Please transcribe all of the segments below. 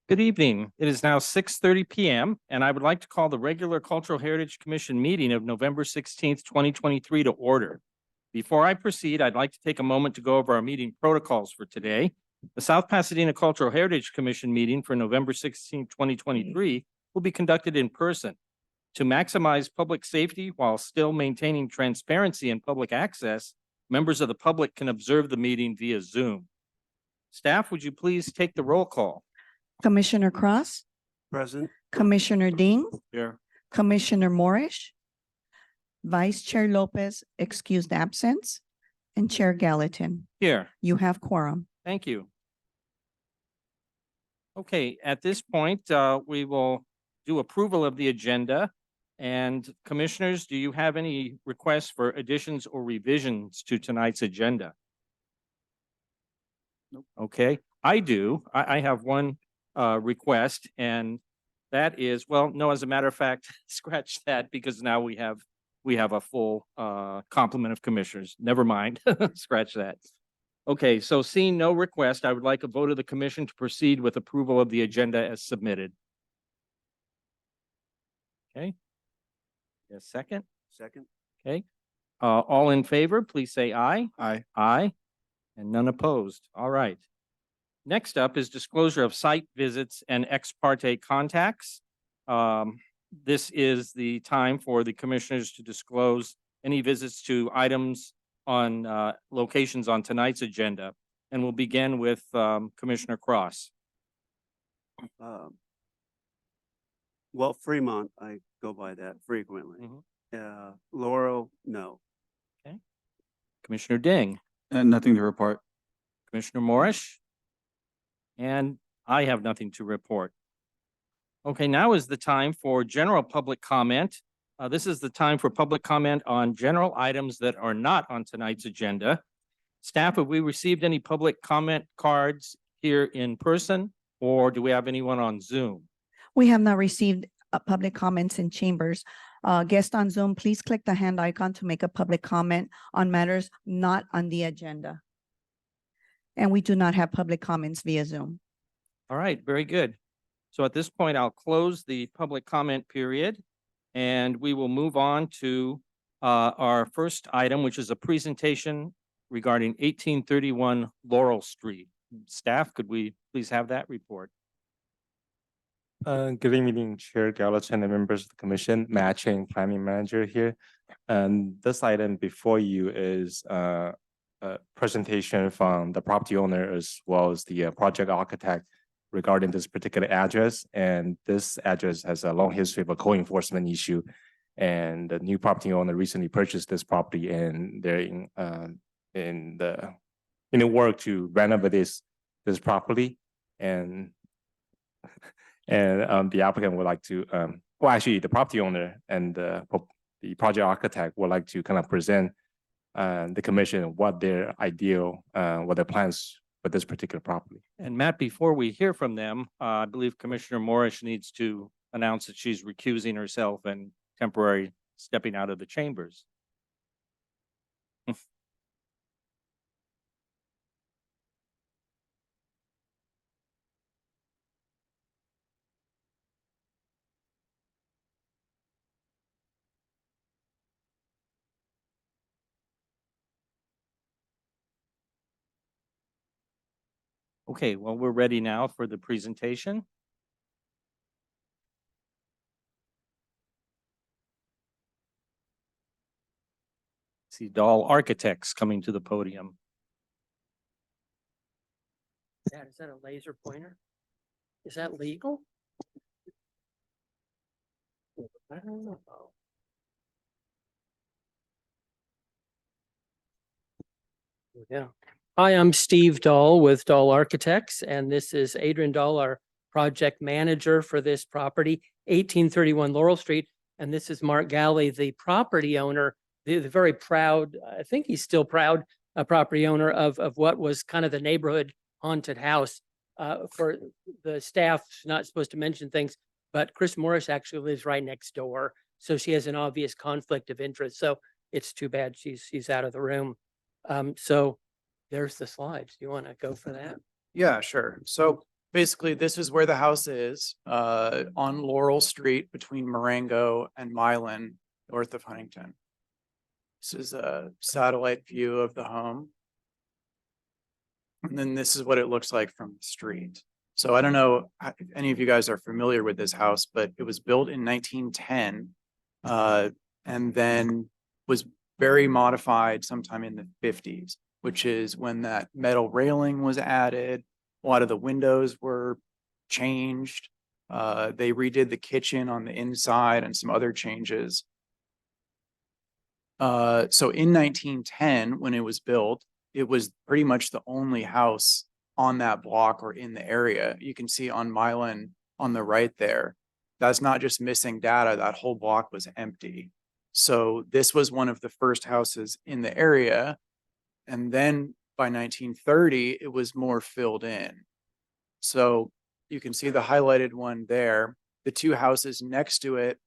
Good evening. It is now 6:30 p.m. and I would like to call the regular Cultural Heritage Commission meeting of November 16th, 2023 to order. Before I proceed, I'd like to take a moment to go over our meeting protocols for today. The South Pasadena Cultural Heritage Commission meeting for November 16th, 2023 will be conducted in person. To maximize public safety while still maintaining transparency and public access, members of the public can observe the meeting via Zoom. Staff, would you please take the roll call? Commissioner Cross, Present. Commissioner Dean, Here. Commissioner Morris, Vice Chair Lopez, excused absence, and Chair Gallatin. Here. You have quorum. Thank you. Okay, at this point, we will do approval of the agenda. And commissioners, do you have any requests for additions or revisions to tonight's agenda? Nope. Okay, I do. I have one request, and that is, well, no, as a matter of fact, scratch that because now we have a full complement of commissioners. Never mind, scratch that. Okay, so seeing no request, I would like a vote of the commission to proceed with approval of the agenda as submitted. Okay. Yes, second. Second. Okay. All in favor, please say aye. Aye. Aye. And none opposed. All right. Next up is disclosure of site visits and ex parte contacts. This is the time for the commissioners to disclose any visits to items on locations on tonight's agenda. And we'll begin with Commissioner Cross. Well, Fremont, I go by that frequently. Laurel, no. Commissioner Ding. Nothing to report. Commissioner Morris. And I have nothing to report. Okay, now is the time for general public comment. This is the time for public comment on general items that are not on tonight's agenda. Staff, have we received any public comment cards here in person, or do we have anyone on Zoom? We have not received public comments in chambers. Guest on Zoom, please click the hand icon to make a public comment on matters not on the agenda. And we do not have public comments via Zoom. All right, very good. So at this point, I'll close the public comment period and we will move on to our first item, which is a presentation regarding 1831 Laurel Street. Staff, could we please have that report? Good evening, Chair Gallatin and members of the commission, matching planning manager here. And this item before you is a presentation from the property owner as well as the project architect regarding this particular address. And this address has a long history of a code enforcement issue. And the new property owner recently purchased this property, and they're in the work to renovate this property. And the applicant would like to, well, actually, the property owner and the project architect would like to kind of present the commission what their ideal, what their plans for this particular property. And Matt, before we hear from them, I believe Commissioner Morris needs to announce that she's recusing herself and temporarily stepping out of the chambers. Okay, well, we're ready now for the presentation. See Dahl Architects coming to the podium. Dad, is that a laser pointer? Is that legal? I don't know. Yeah. Hi, I'm Steve Dahl with Dahl Architects, and this is Adrian Dahl, our project manager for this property, 1831 Laurel Street. And this is Mark Galley, the property owner, the very proud, I think he's still proud, property owner of what was kind of the neighborhood haunted house. For the staff, not supposed to mention things, but Chris Morris actually lives right next door. So she has an obvious conflict of interest. So it's too bad she's out of the room. So there's the slides. Do you want to go for that? Yeah, sure. So basically, this is where the house is, on Laurel Street between Marengo and Milan, north of Huntington. This is a satellite view of the home. And then this is what it looks like from the street. So I don't know if any of you guys are familiar with this house, but it was built in 1910, and then was very modified sometime in the 50s, which is when that metal railing was added. A lot of the windows were changed. They redid the kitchen on the inside and some other changes. So in 1910, when it was built, it was pretty much the only house on that block or in the area. You can see on Milan on the right there. That's not just missing data, that whole block was empty. So this was one of the first houses in the area. And then by 1930, it was more filled in. So you can see the highlighted one there. The two houses next to it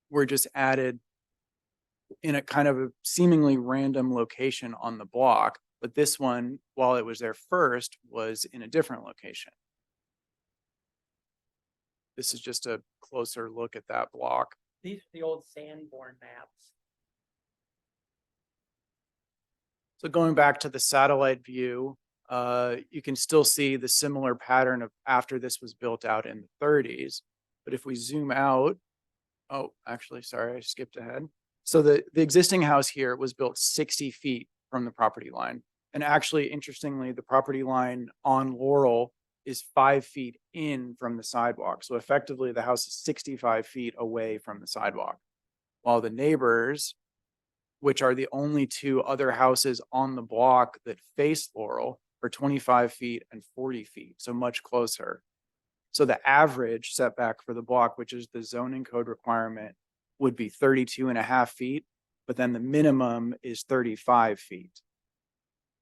were just added in a kind of a seemingly random location on the block. But this one, while it was there first, was in a different location. This is just a closer look at that block. These are the old Sanborn maps. So going back to the satellite view, you can still see the similar pattern of after this was built out in the 30s. But if we zoom out, oh, actually, sorry, I skipped ahead. So the existing house here was built 60 feet from the property line. And actually, interestingly, the property line on Laurel is 5 feet in from the sidewalk. So effectively, the house is 65 feet away from the sidewalk. While the neighbors, which are the only two other houses on the block that face Laurel, are 25 feet and 40 feet, so much closer. So the average setback for the block, which is the zoning code requirement, would be 32.5 feet, but then the minimum is 35 feet.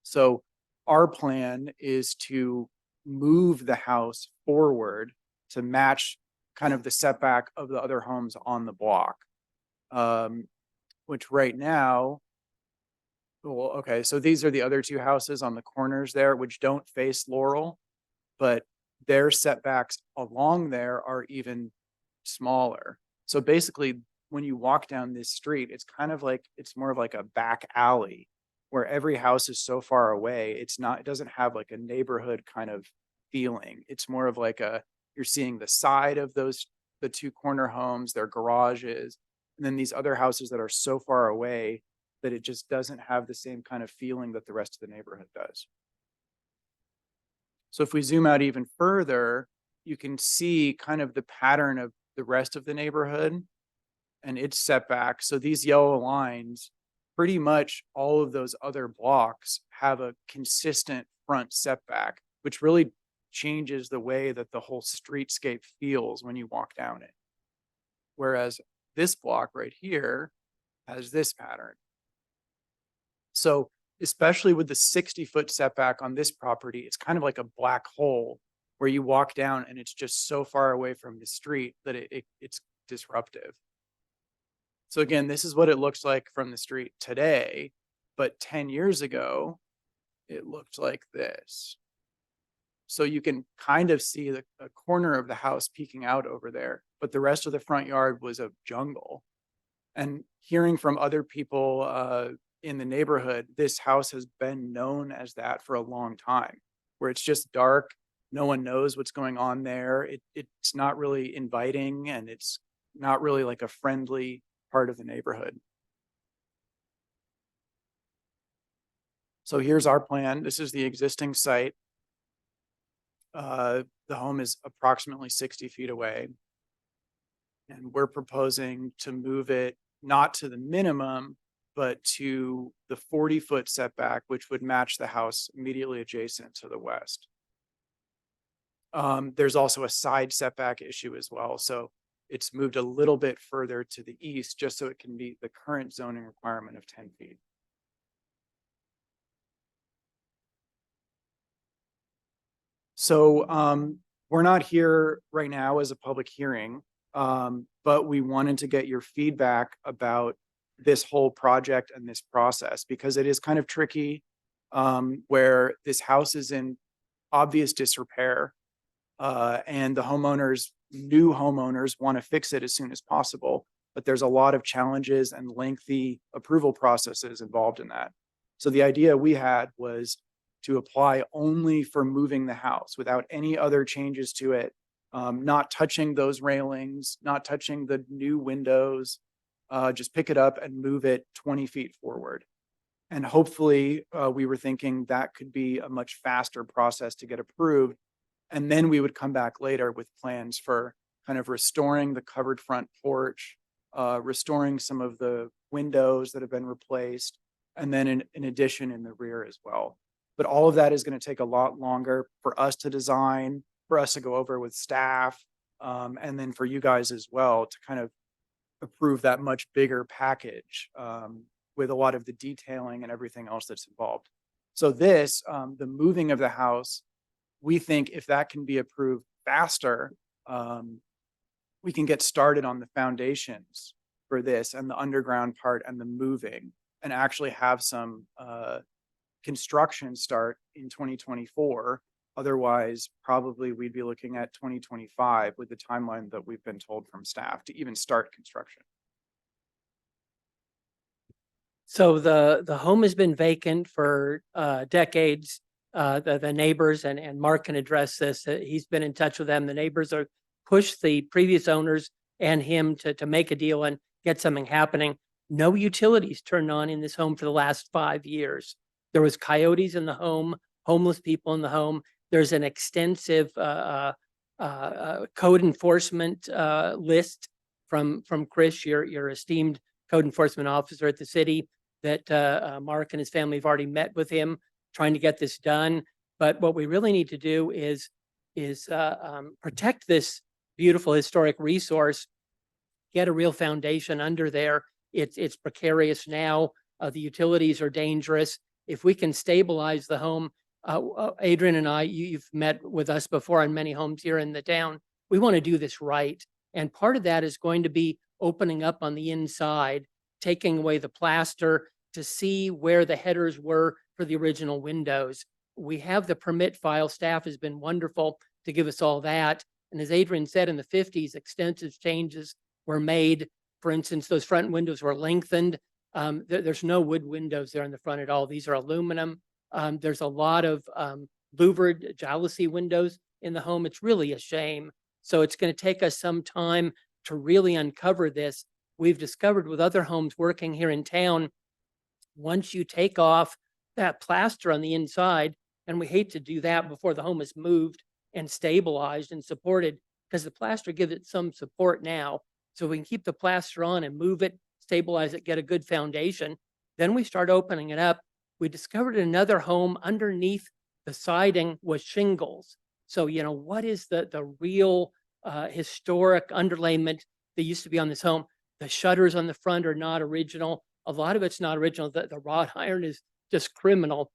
So our plan is to move the house forward to match kind of the setback of the other homes on the block. Which right now, well, okay, so these are the other two houses on the corners there, which don't face Laurel, but their setbacks along there are even smaller. So basically, when you walk down this street, it's kind of like, it's more of like a back alley where every house is so far away. It doesn't have like a neighborhood kind of feeling. It's more of like you're seeing the side of the two corner homes, their garages, and then these other houses that are so far away that it just doesn't have the same kind of feeling that the rest of the neighborhood does. So if we zoom out even further, you can see kind of the pattern of the rest of the neighborhood and its setback. So these yellow lines, pretty much all of those other blocks have a consistent front setback, which really changes the way that the whole streetscape feels when you walk down it. Whereas this block right here has this pattern. So especially with the 60-foot setback on this property, it's kind of like a black hole where you walk down and it's just so far away from the street that it's disruptive. So again, this is what it looks like from the street today, but 10 years ago, it looked like this. So you can kind of see a corner of the house peeking out over there, but the rest of the front yard was a jungle. And hearing from other people in the neighborhood, this house has been known as that for a long time, where it's just dark. No one knows what's going on there. It's not really inviting, and it's not really like a friendly part of the neighborhood. So here's our plan. This is the existing site. The home is approximately 60 feet away. And we're proposing to move it not to the minimum, but to the 40-foot setback, which would match the house immediately adjacent to the west. There's also a side setback issue as well. So it's moved a little bit further to the east just so it can meet the current zoning requirement of 10 feet. So we're not here right now as a public hearing, but we wanted to get your feedback about this whole project and this process, because it is kind of tricky where this house is in obvious disrepair. And the new homeowners want to fix it as soon as possible. But there's a lot of challenges and lengthy approval processes involved in that. So the idea we had was to apply only for moving the house without any other changes to it, not touching those railings, not touching the new windows, just pick it up and move it 20 feet forward. And hopefully, we were thinking that could be a much faster process to get approved. And then we would come back later with plans for kind of restoring the covered front porch, restoring some of the windows that have been replaced, and then in addition in the rear as well. But all of that is going to take a lot longer for us to design, for us to go over with staff, and then for you guys as well to kind of approve that much bigger package with a lot of the detailing and everything else that's involved. So this, the moving of the house, we think if that can be approved faster, we can get started on the foundations for this and the underground part and the moving, and actually have some construction start in 2024. Otherwise, probably we'd be looking at 2025 with the timeline that we've been told from staff to even start construction. So the home has been vacant for decades. The neighbors, and Mark can address this, he's been in touch with them. The neighbors are pushed the previous owners and him to make a deal and get something happening. No utilities turned on in this home for the last 5 years. There was coyotes in the home, homeless people in the home. There's an extensive code enforcement list from Chris, your esteemed code enforcement officer at the city, that Mark and his family have already met with him trying to get this done. But what we really need to do is protect this beautiful historic resource, get a real foundation under there. It's precarious now. The utilities are dangerous. If we can stabilize the home, Adrian and I, you've met with us before on many homes here in the town. We want to do this right. And part of that is going to be opening up on the inside, taking away the plaster to see where the headers were for the original windows. We have the permit file. Staff has been wonderful to give us all that. And as Adrian said, in the 50s, extensive changes were made. For instance, those front windows were lengthened. There's no wood windows there in the front at all. These are aluminum. There's a lot of louvered jalousie windows in the home. It's really a shame. So it's going to take us some time to really uncover this. We've discovered with other homes working here in town, once you take off that plaster on the inside, and we hate to do that before the home is moved and stabilized and supported, because the plaster gives it some support now. So we can keep the plaster on and move it, stabilize it, get a good foundation. Then we start opening it up. We discovered another home underneath the siding was shingles. So, you know, what is the real historic underlayment that used to be on this home? The shutters on the front are not original. A lot of it's not original. The wrought iron is just criminal.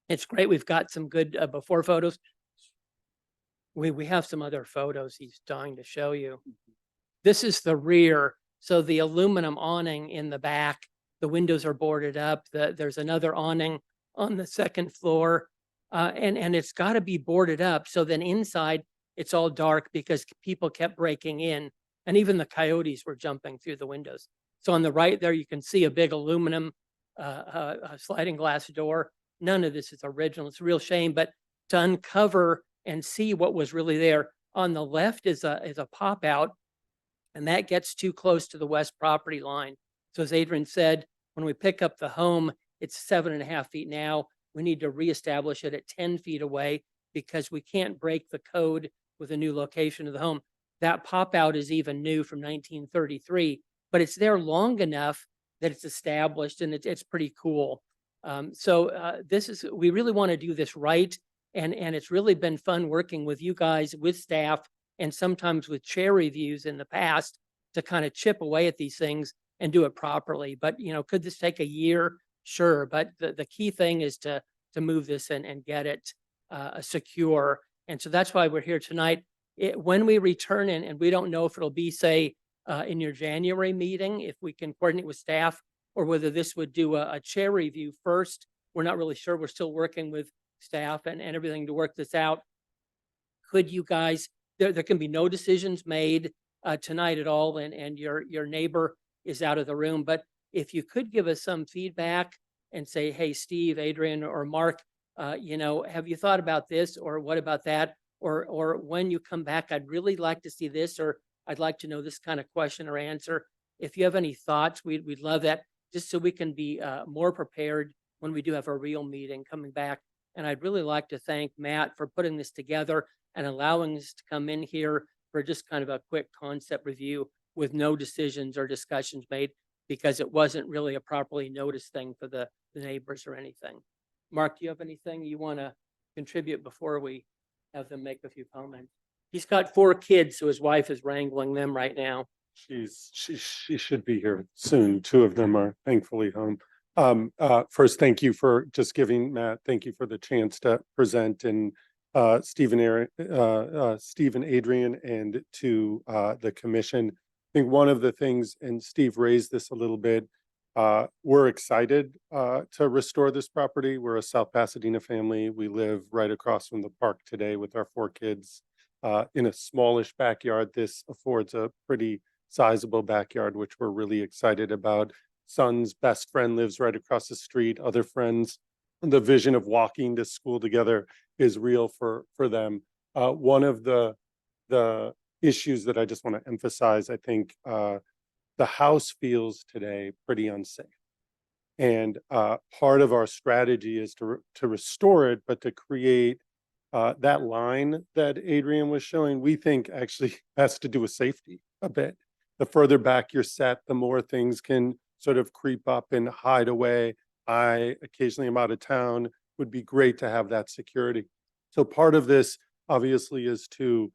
It's great. We've got some good before photos. We have some other photos he's dying to show you. This is the rear. So the aluminum awning in the back, the windows are boarded up. There's another awning on the second floor, and it's got to be boarded up. So then inside, it's all dark because people kept breaking in, and even the coyotes were jumping through the windows. So on the right there, you can see a big aluminum sliding glass door. None of this is original. It's a real shame, but to uncover and see what was really there. On the left is a pop out, and that gets too close to the west property line. So as Adrian said, when we pick up the home, it's 7.5 feet now. We need to reestablish it at 10 feet away because we can't break the code with a new location of the home. That pop out is even new from 1933, but it's there long enough that it's established, and it's pretty cool. We really want to do this right. And it's really been fun working with you guys, with staff, and sometimes with chair reviews in the past to kind of chip away at these things and do it properly. But, you know, could this take a year? Sure. But the key thing is to move this and get it secure. And so that's why we're here tonight. When we return in, and we don't know if it'll be, say, in your January meeting, if we can coordinate with staff, or whether this would do a chair review first. We're not really sure. We're still working with staff and everything to work this out. could you guys, there can be no decisions made tonight at all, and your neighbor is out of the room, but if you could give us some feedback and say, hey, Steve, Adrian, or Mark, have you thought about this, or what about that? Or when you come back, I'd really like to see this, or I'd like to know this kind of question or answer. If you have any thoughts, we'd love that, just so we can be more prepared when we do have a real meeting coming back. And I'd really like to thank Matt for putting this together and allowing us to come in here for just kind of a quick concept review with no decisions or discussions made, because it wasn't really a properly noticed thing for the neighbors or anything. Mark, do you have anything you want to contribute before we have them make a few comments? He's got 4 kids, so his wife is wrangling them right now. She should be here soon. 2 of them are thankfully home. First, thank you for just giving Matt, thank you for the chance to present, and Steve and Adrian, and to the commission. I think one of the things, and Steve raised this a little bit, we're excited to restore this property. We're a South Pasadena family. We live right across from the park today with our 4 kids in a smallish backyard. This affords a pretty sizable backyard, which we're really excited about. Son's best friend lives right across the street, other friends. The vision of walking to school together is real for them. One of the issues that I just want to emphasize, I think the house feels today pretty unsafe. And part of our strategy is to restore it, but to create that line that Adrian was showing, we think actually has to do with safety a bit. The further back you're set, the more things can sort of creep up and hide away. I occasionally am out of town. Would be great to have that security. So part of this obviously is to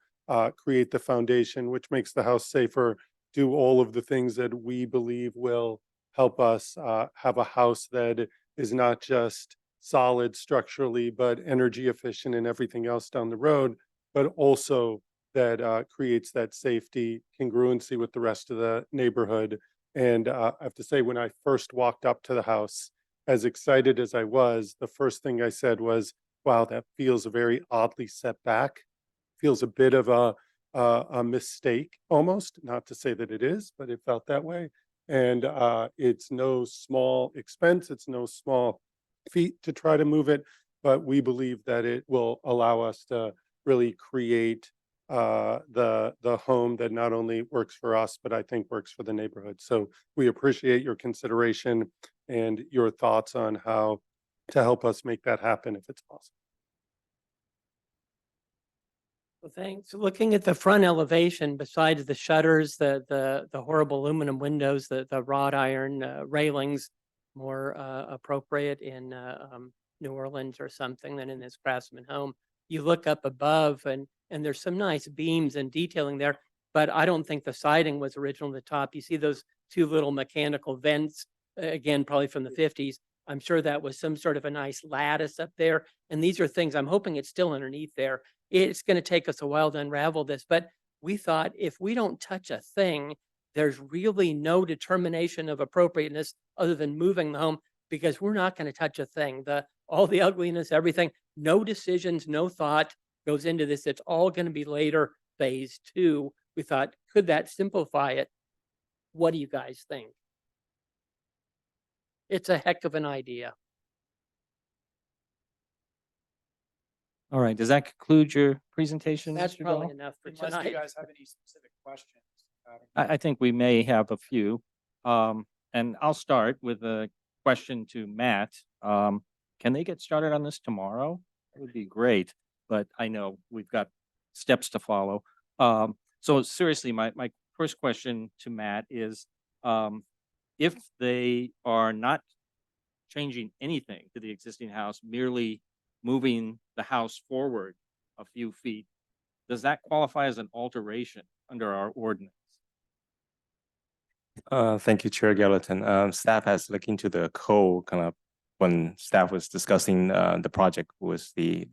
create the foundation, which makes the house safer, do all of the things that we believe will help us have a house that is not just solid structurally, but energy efficient and everything else down the road, but also that creates that safety, congruency with the rest of the neighborhood. And I have to say, when I first walked up to the house, as excited as I was, the first thing I said was, wow, that feels very oddly set back. Feels a bit of a mistake almost, not to say that it is, but it felt that way. And it's no small expense. It's no small feat to try to move it, but we believe that it will allow us to really create the home that not only works for us, but I think works for the neighborhood. So we appreciate your consideration and your thoughts on how to help us make that happen if it's possible. Well, thanks. Looking at the front elevation, besides the shutters, the horrible aluminum windows, the wrought iron railings, more appropriate in New Orleans or something than in this craftsman home. You look up above, and there's some nice beams and detailing there, but I don't think the siding was original at the top. You see those 2 little mechanical vents, again, probably from the 50s. I'm sure that was some sort of a nice lattice up there. And these are things, I'm hoping it's still underneath there. It's going to take us a while to unravel this, but we thought if we don't touch a thing, there's really no determination of appropriateness other than moving the home, because we're not going to touch a thing. All the ugliness, everything, no decisions, no thought goes into this. It's all going to be later, phase 2. We thought, could that simplify it? What do you guys think? It's a heck of an idea. All right, does that conclude your presentation? That's Mr. probably Dahl? enough for Unless tonight. you guys have any specific questions. I think we may have a few. And I'll start with a question to Matt. Can they get started on this tomorrow? It would be great, but I know we've got steps to follow. So seriously, my first question to Matt is, if they are not changing anything to the existing house, merely moving the house forward a few feet, does that qualify as an alteration under our ordinance? Thank you, Chair Gallatin. Staff has looked into the code kind of when staff was discussing the project with the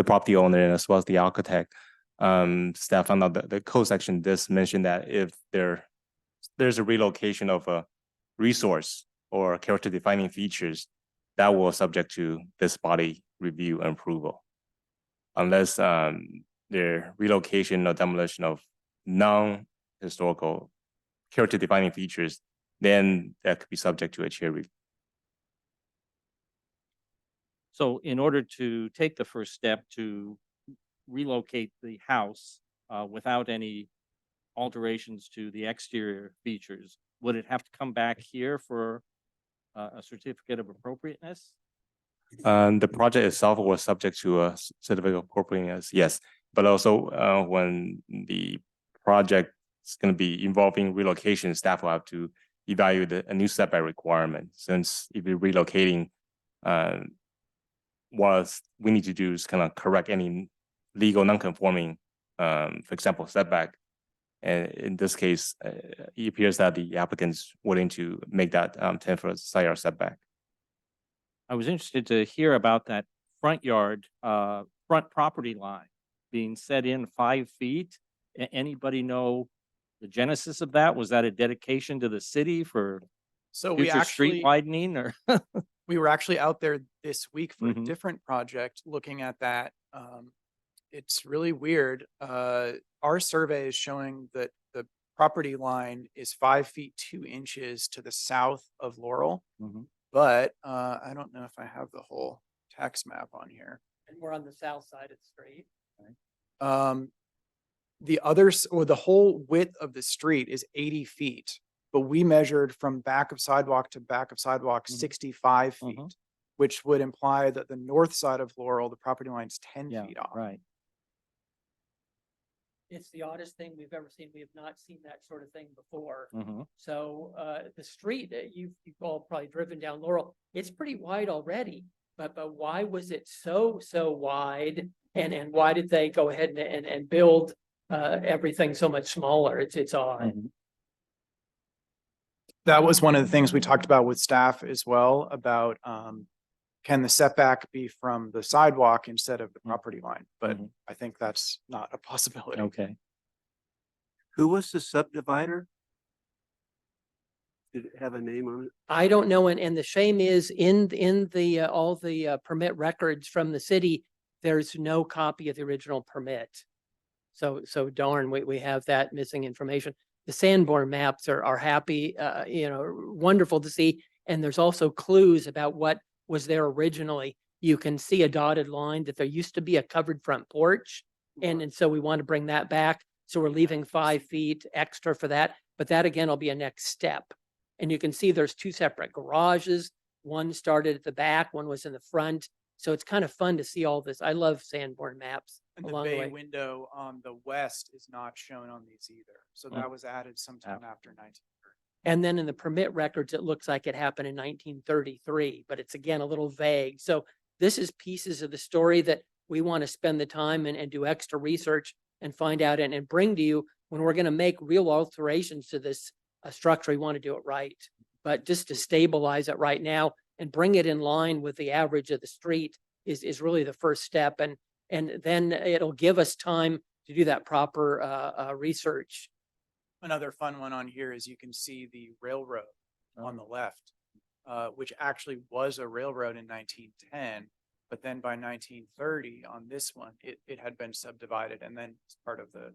property owner and as well as the architect. Staff found out that the code section does mention that if there's a relocation of a resource or character defining features, that will subject to this body review and approval. Unless their relocation or demolition of non-historical character defining features, then that could be subject to a chair review. So in order to take the first step to relocate the house without any alterations to the exterior features, would it have to come back here for a certificate of appropriateness? The project itself was subject to a certificate of appropriateness, yes, but also when the project is going to be involving relocation, staff will have to evaluate a new setback requirement. Since if you're relocating, what we need to do is kind of correct any legal non-conforming, for example, setback. And in this case, it appears that the applicant's willing to make that 10-foot side yard setback. I was interested to hear about that front yard, front property line being set in 5 feet. Anybody know the genesis of that? Was that a dedication to the city for So we future street actually, widening or? we were actually out there this week for a Mhm. different project looking at that. It's really weird. Our survey is showing that the property line is 5 feet 2 inches to the south of Laurel. Mhm. But I don't know if I have the whole tax map on here. And we're on the south side of the street. The others, or the whole width of the street is 80 feet, but we measured from back of sidewalk to back of sidewalk Mhm. 65 feet, Mhm. which would imply that the north side of Laurel, the property line's 10 Yeah, feet off. right. It's the oddest thing we've ever seen. We have not seen that sort of thing before. Mhm. So the street that you've all probably driven down Laurel, it's pretty wide already. But why was it so wide? And why did they go ahead and build everything so much smaller? It's odd. Mhm. That was one of the things we talked about with staff as well, about can the setback be from the sidewalk instead of the property line? But Mhm. I think that's not a possibility. Okay. Who was the subdivider? Did it have a name on it? I don't know, and the shame is in the all the permit records from the city, there's no copy of the original permit. So darn, we have that missing information. The Sanborn maps are happy, wonderful to see, and there's also clues about what was there originally. You can see a dotted line that there used to be a covered front porch, and so we want to bring that back. So we're leaving 5 feet extra for that, but that again will be a next step. And you can see there's 2 separate garages. One started at the back, one was in the front. So it's kind of fun to see all this. I love Sanborn maps And the along the bay way. window on the west is not shown on these either. So Mm. that was added sometime after 1930. And then in the permit records, it looks like it happened in 1933, but it's again a little vague. So this is pieces of the story that we want to spend the time and do extra research and find out and bring to you when we're going to make real alterations to this structure. We want to do it right, but just to stabilize it right now and bring it in line with the average of the street is really the first step. And then it'll give us time to do that proper research. Another fun one on here is you can see the railroad on the left, which actually was a railroad in 1910. But then by 1930 on this one, it had been subdivided and then it's part of the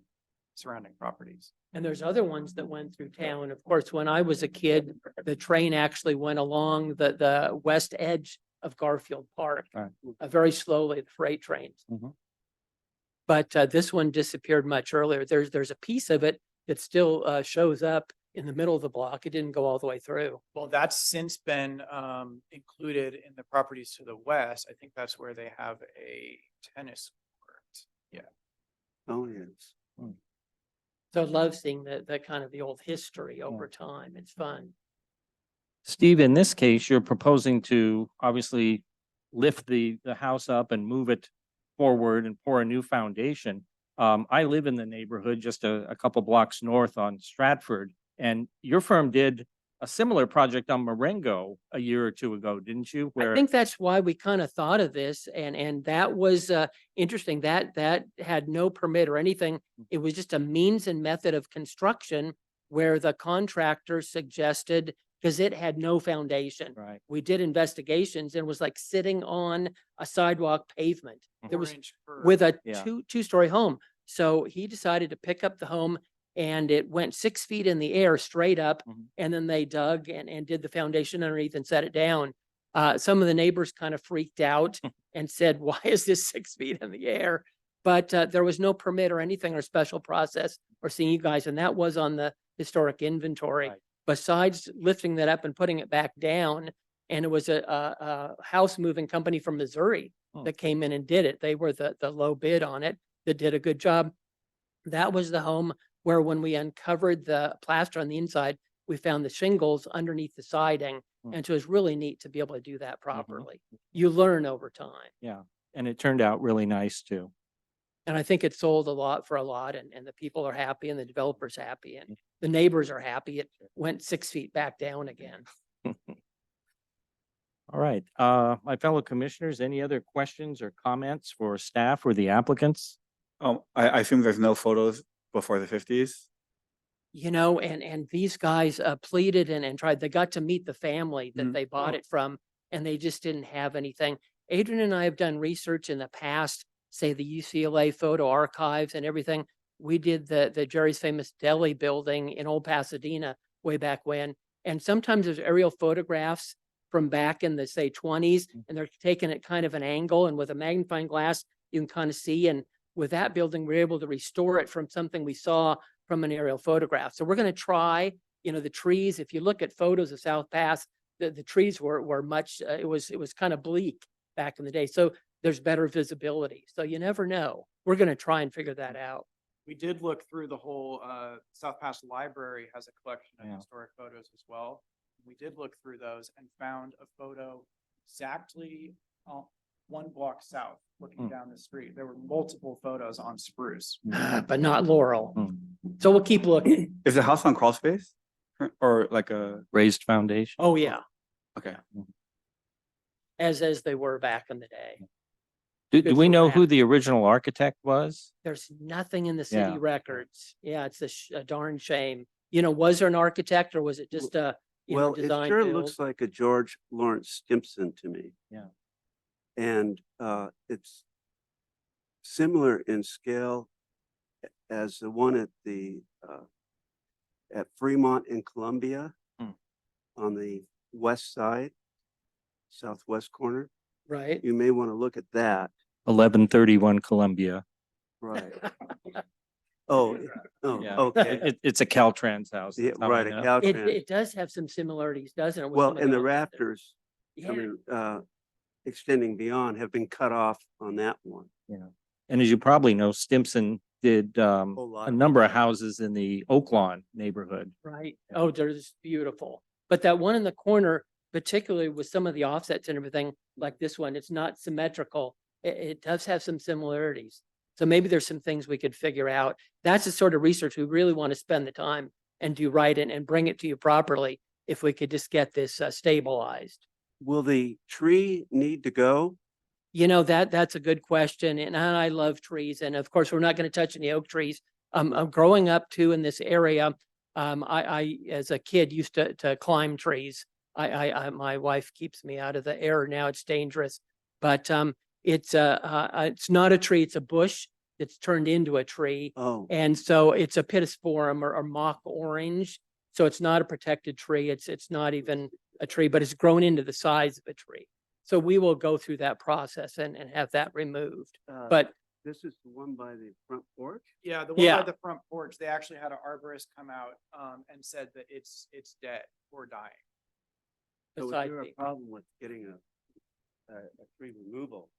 surrounding properties. And there's other ones that went through town. Of course, when I was a kid, the train actually went along the west edge of Garfield Park, Right. Very slowly, the freight trains. Mhm. But this one disappeared much earlier. There's a piece of it that still shows up in the middle of the block. It didn't go all the way through. Well, that's since been included in the properties to the west. I think that's where they have a tennis court. Yeah. Oh, yes. So I love seeing the kind of the old history over time. It's fun. Steve, in this case, you're proposing to obviously lift the house up and move it forward and pour a new foundation. I live in the neighborhood just a couple blocks north on Stratford, and your firm did a similar project on Marengo a year or two ago, didn't you? I think that's why we kind of thought of this, and that was interesting. That had no permit or anything. It was just a means and method of construction where the contractor suggested because it had no foundation. Right. We did investigations and it was like sitting on a sidewalk pavement. There was 4-inch curve. with a Yeah. two-story home. So he decided to pick up the home and it went 6 feet in the air straight up. Mhm. And then they dug and did the foundation underneath and set it down. Some of the neighbors kind of freaked out and said, why is this 6 feet in the air? But there was no permit or anything or special process or seeing you guys. And that was on the historic inventory. Right. Besides lifting that up and putting it back down, and it was a house moving company from Missouri Hmm. that came in and did it. They were the low bid on it that did a good job. That was the home where when we uncovered the plaster on the inside, we found the shingles underneath the siding. Hmm. And so it was really neat to be able to do that properly. You learn over time. Yeah. And it turned out really nice too. And I think it sold a lot for a lot and the people are happy and the developer's happy and the neighbors are happy. It went 6 feet back down again. All right. My fellow commissioners, any other questions or comments for staff or the applicants? I assume there's no photos before the 50s. You know, and these guys pleaded and tried, they got to meet the family that Mhm. they bought it from, and they just didn't have anything. Adrian and I have done research in the past, say the UCLA photo archives and everything. We did the Jerry's Famous Deli building in Old Pasadena way back when. And sometimes there's aerial photographs from back in the, say, 20s, and they're taken at kind of an angle, and with a magnifying glass, you can kind of see. And with that building, we're able to restore it from something we saw from an aerial photograph. So we're going to try, you know, the trees. If you look at photos of South Pass, the trees were much, it was kind of bleak back in the day. So there's better visibility. So you never know. We're going to try and figure that out. We did look through the whole, South Pass Library has a collection of Yeah. historic photos as well. We did look through those and found a photo exactly, 1 block south, looking down the street. There were multiple photos on Spruce. But not Laurel. Hmm. So we'll keep looking. Is the house on crawl space? Or like a, Raised foundation? Oh, yeah, okay. as they were back in the day. Do good we for know that. who the original architect was? There's nothing in the Yeah. city records. Yeah, it's a darn shame. You know, was there an architect or was it just a, you know, Well, it design sure build? looks like a George Lawrence Stimson to me. Yeah. And it's similar in scale as the one at the at Fremont in Columbia Hmm. on the west side, southwest corner. Right? You may want to look at that. 1131 Columbia. Right. Oh, Yeah. okay. It's a Caltrans house. Yeah, that's how I right, a know. Caltrans. It does have some similarities, doesn't it? with Well, some of and the houses that- rafters Yeah, coming, extending beyond have been cut off on that one. And as you probably know, Stimson did Whole lot a of number of houses in the Oak Lawn neighborhood. right. Oh, they're just beautiful. But that one in the corner, particularly with some of the offsets and everything, like this one, it's not symmetrical. It does have some similarities. So maybe there's some things we could figure out. That's the sort of research we really want to spend the time and do right and bring it to you properly if we could just get this stabilized. Will the tree need to go? You know, that's a good question. And I love trees. And of course, we're not going to touch any oak trees. Growing up too in this area, I as a kid used to climb trees. My wife keeps me out of the air now. It's dangerous, but it's not a tree. It's a bush that's turned into a tree. Oh, And so it's a pittosporum or mock orange. So it's not a protected tree. It's not even a tree, but it's grown into the size of a tree. So we will go through that process and have that removed. But this is the one by the front porch? Yeah, the one Yeah. by the front porch, they actually had an arborist come out, and said that it's dead or dying. So is beside there a me, problem with getting a tree removal?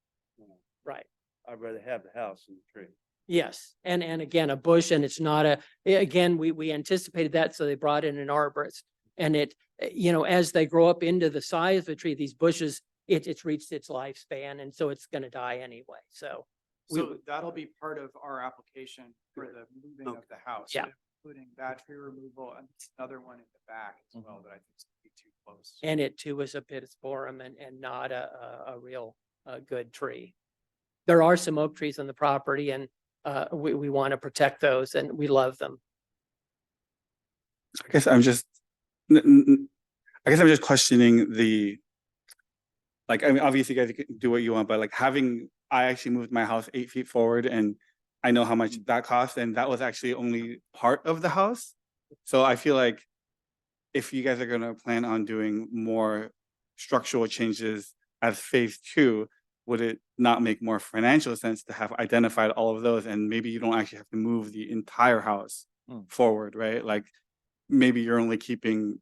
right. I'd rather have the house than the tree. Yes, and again, a bush, and it's not again, we anticipated that, so they brought in an arborist. And it, you know, as they grow up into the size of the tree, these bushes, it's reached its lifespan, and so it's gonna die anyway, so. So that'll be part of our application for the moving of the house. Yeah. Including that tree removal and another one in the back as well that I think is gonna be too close. And it too is a pittosporum and not a real good tree. There are some oak trees on the property, and we want to protect those, and we love them. I guess I'm just, I guess I'm just questioning like, I mean, obviously you guys can do what you want, but like I actually moved my house 8 feet forward and I know how much that cost, and that was actually only part of the house. So I feel like if you guys are gonna plan on doing more structural changes as phase 2, would it not make more financial sense to have identified all of those, and maybe you don't actually have to move the entire house forward, right? Like maybe you're only keeping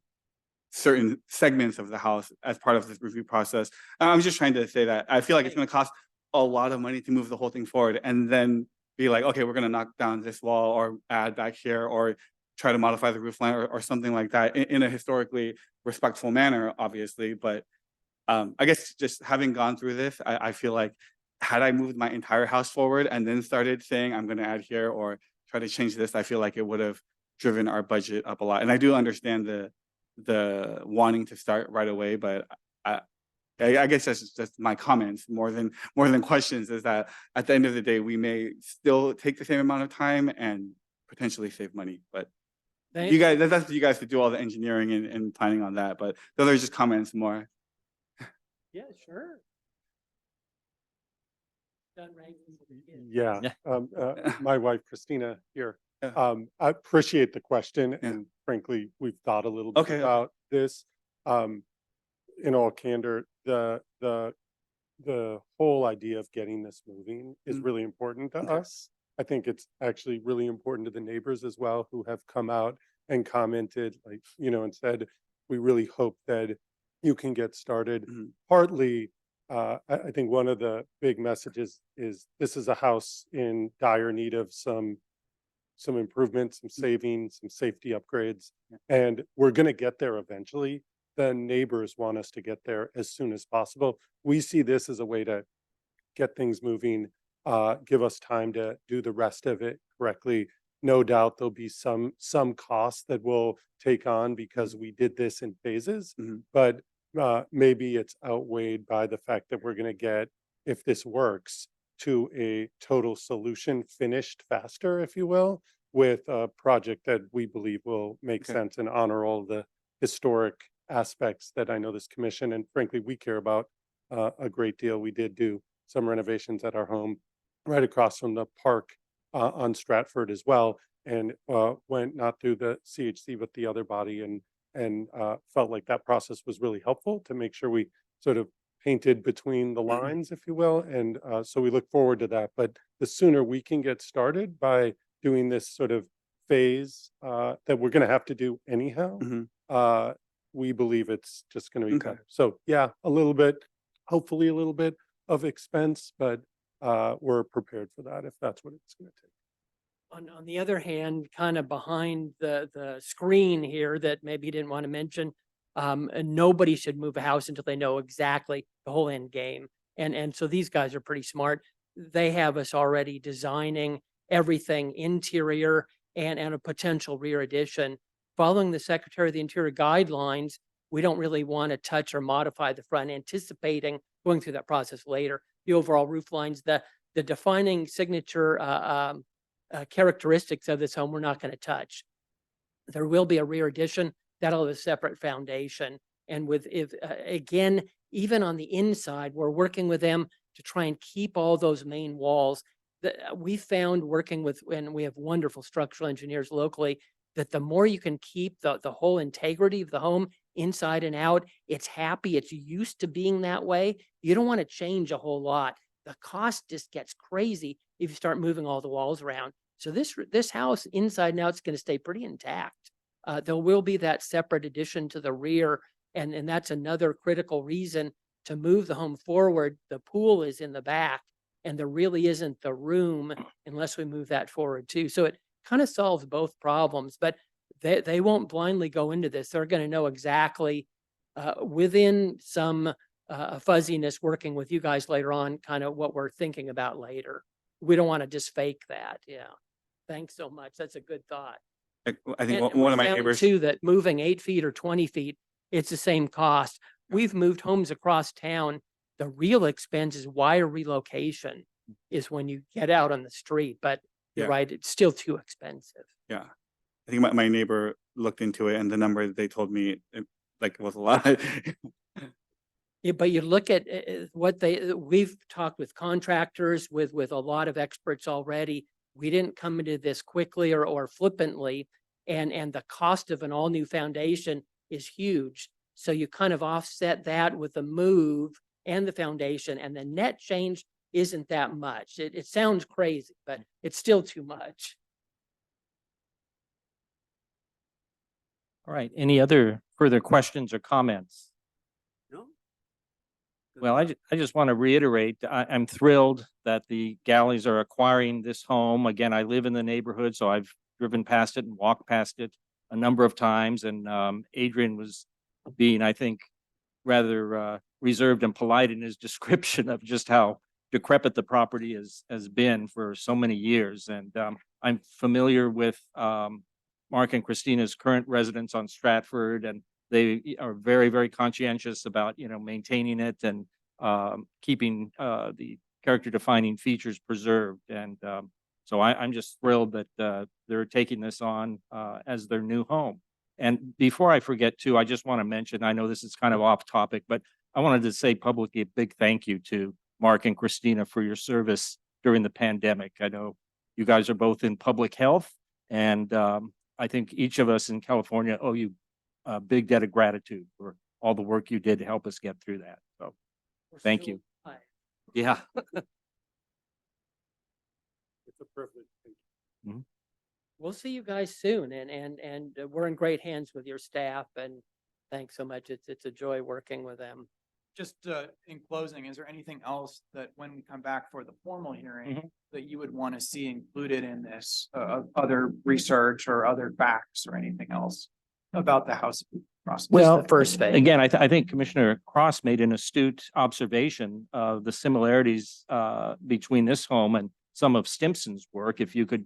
certain segments of the house as part of this review process. I'm just trying to say that I feel like it's going to cost a lot of money to move the whole thing forward, and then be like, okay, we're going to knock down this wall or add back here or try to modify the roof line or something like that in a historically respectful manner, obviously. But I guess just having gone through this, I feel like had I moved my entire house forward and then started saying I'm going to add here or try to change this, I feel like it would have driven our budget up a lot. And I do understand the wanting to start right away, but I guess that's just my comments more than questions, is that at the end of the day, we may still take the same amount of time and potentially save money. But Thank- you guys, that's up to you guys to do all the engineering and planning on that. But those are just comments more. Yeah, sure. Done raising the kids. Yeah, Yeah. my wife Christina here. Yeah. I appreciate the question, Yeah. and frankly, we've thought a little bit Okay. about this. In all candor, the whole idea of getting this moving is Mm. really important to Okay. us. I think it's actually really important to the neighbors as well, who have come out and commented, like, and said, we really hope that you can get started. Mhm. Partly, I think one of the big messages is this is a house in dire need of some improvements, some savings, some safety upgrades, Yeah. and we're going to get there eventually. The neighbors want us to get there as soon as possible. We see this as a way to get things moving, give us time to do the rest of it correctly. No doubt there'll be some costs that we'll take on because we did this in phases, Mhm. but maybe it's outweighed by the fact that we're going to get, if this works, to a total solution finished faster, if you will, with a project that we believe will make Okay. sense and honor all the historic aspects that I know this commission and frankly we care about a great deal. We did do some renovations at our home right across from the park on Stratford as well, and went not through the CHC but the other body, and felt like that process was really helpful to make sure we sort of painted between the lines, if you will, and so we look forward to that. But the sooner we can get started by doing this sort of phase that we're going to have to do anyhow, Mhm. we believe it's just going to be Okay. better. So yeah, a little bit, hopefully a little bit of expense, but we're prepared for that if that's what it's going to take. On the other hand, kind of behind the screen here that maybe you didn't want to mention, and nobody should move a house until they know exactly the whole end game. And so these guys are pretty smart. They have us already designing everything interior and a potential rear addition. Following the Secretary of the Interior guidelines, we don't really want to touch or modify the front, anticipating going through that process later. The overall roof lines, the defining signature characteristics of this home, we're not going to touch. There will be a rear addition that'll have a separate foundation. And again, even on the inside, we're working with them to try and keep all those main walls. We found working with, and we have wonderful structural engineers locally, that the more you can keep the whole integrity of the home inside and out, it's happy, it's used to being that way. You don't want to change a whole lot. The cost just gets crazy if you start moving all the walls around. So this house inside and out is going to stay pretty intact. There will be that separate addition to the rear, and that's another critical reason to move the home forward. The pool is in the back, and there really isn't the room unless we move that forward too. So it kind of solves both problems, but they won't blindly go into this. They're going to know exactly within some fuzziness working with you guys later on, kind of what we're thinking about later. We don't want to just fake that. Yeah. Thanks so much. That's a good thought. I think And one we of my found neighbors. too, that moving 8 feet or 20 feet, it's the same cost. We've moved homes across town. The real expense is wire relocation is when you get out on the street, but you're Yeah. right, it's still too expensive. Yeah. I think my neighbor looked into it, and the number that they told me, like it was a lot. Yeah, but you look at what we've talked with contractors, with a lot of experts already. We didn't come into this quickly or flippantly, and the cost of an all-new foundation is huge. So you kind of offset that with the move and the foundation, and the net change isn't that much. It sounds crazy, but it's still too much. All right, any other further questions or comments? No? Well, I just want to reiterate, I'm thrilled that the Galleys are acquiring this home. Again, I live in the neighborhood, so I've driven past it and walked past it a number of times. And Adrian was being, I think, rather reserved and polite in his description of just how decrepit the property has been for so many years. And I'm familiar with Mark and Christina's current residence on Stratford, and they are very, very conscientious about, maintaining it and keeping the character defining features preserved. And so I'm just thrilled that they're taking this on as their new home. And before I forget too, I just want to mention, I know this is kind of off topic, but I wanted to say publicly a big thank you to Mark and Christina for your service during the pandemic. I know you guys are both in public health, and I think each of us in California owe you a big debt of gratitude for all the work you did to help us get through that. So, thank you. Yeah. It's a privilege. Thank you. We'll see you guys soon, and we're in great hands with your staff, and thanks so much. It's a joy working with them. Just in closing, is there anything else that when we come back for the formal hearing that you would want to see included in this, other research or other facts or anything else about the house process? Well, the first phase. Again, I think Commissioner Cross made an astute observation of the similarities between this home and some of Stimson's work. If you could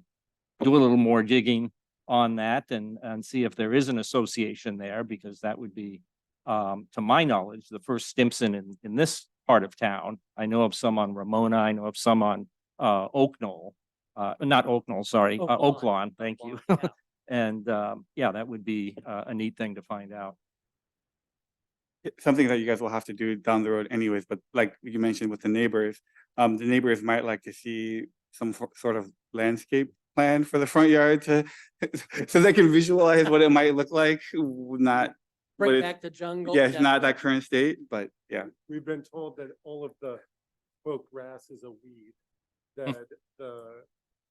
do a little more digging on that and see if there is an association there, because that would be, to my knowledge, the first Stimson in this part of town. I know of some on Ramona. I know of some on Oak Knoll, not Oak Knoll, sorry, Oak Lawn. Thank you. Yeah. And yeah, that would be a neat thing to find out. Something that you guys will have to do down the road anyways, but like you mentioned with the neighbors might like to see some sort of landscape plan for the front yard so they can visualize what it might look like, not but Bring it's- back the jungle. yeah, it's not that definitely. current state, but yeah. We've been told that all of the quote grass is a weed, that the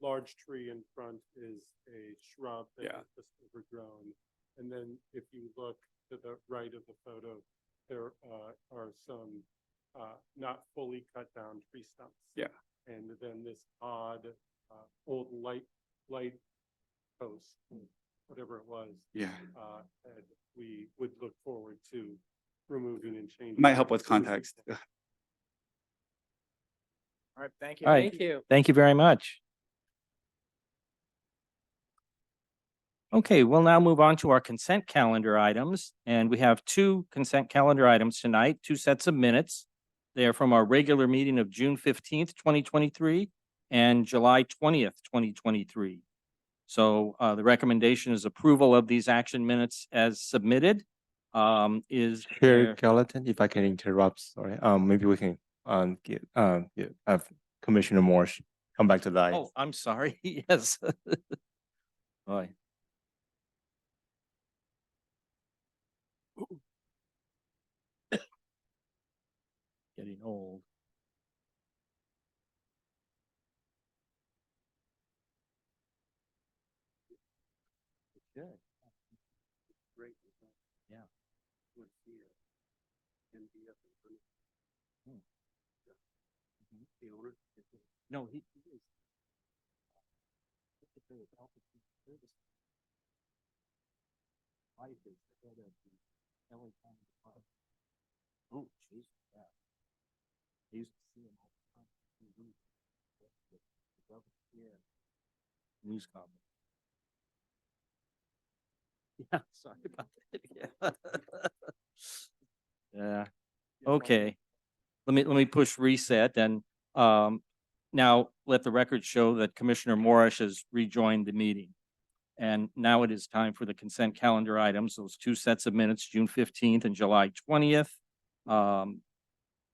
large tree in front is a shrub that Yeah. is just overgrown. And then if you look to the right of the photo, there are some not fully cut down tree stumps. Yeah. And then this odd old light post, whatever it was. Yeah. And we would look forward to removing and changing. Might help with context. All right, thank you. All right. Thank you. Thank you very much. Okay, we'll now move on to our consent calendar items, and we have two consent calendar items tonight, two sets of minutes. They are from our regular meeting of June 15th, 2023 and July 20th, 2023. So the recommendation is approval of these action minutes as submitted. Is Chair there- Gallatin, if I can interrupt, sorry, maybe we can have Commissioner Morse come back to that. Oh, I'm sorry. Yes. Boy. Getting old. Good. Great. Yeah. Would see it. And be up in front of the owner. No, he is. Oh, jeez, yeah. He used to see him all the time on TV. Yeah. News comment. Yeah, sorry about that. Yeah. Okay. Let me push reset and now let the record show that Commissioner Morris has rejoined the meeting. And now it is time for the consent calendar items, those two sets of minutes, June 15th and July 20th.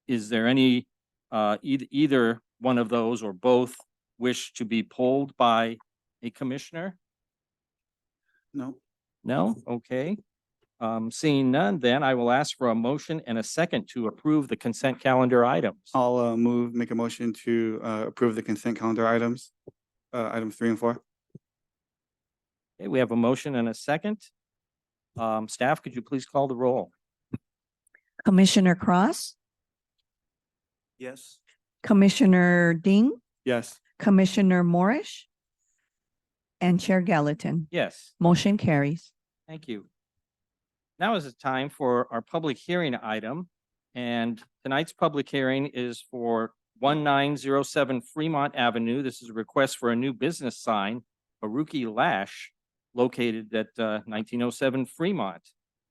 Is there any, either one of those or both wish to be polled by a commissioner? No, No? Okay. Seeing none, then I will ask for a motion and a second to approve the consent calendar items. I'll make a motion to approve the consent calendar items, items 3 and 4. Okay, we have a motion and a second. Staff, could you please call the roll? Commissioner Cross, Yes. Commissioner Ding, Yes. Commissioner Morris, and Chair Gallatin. Yes. Motion carries. Thank you. Now is the time for our public hearing item. And tonight's public hearing is for 1907 Fremont Avenue. This is a request for a new business sign, Haruki Lash, located at 1907 Fremont.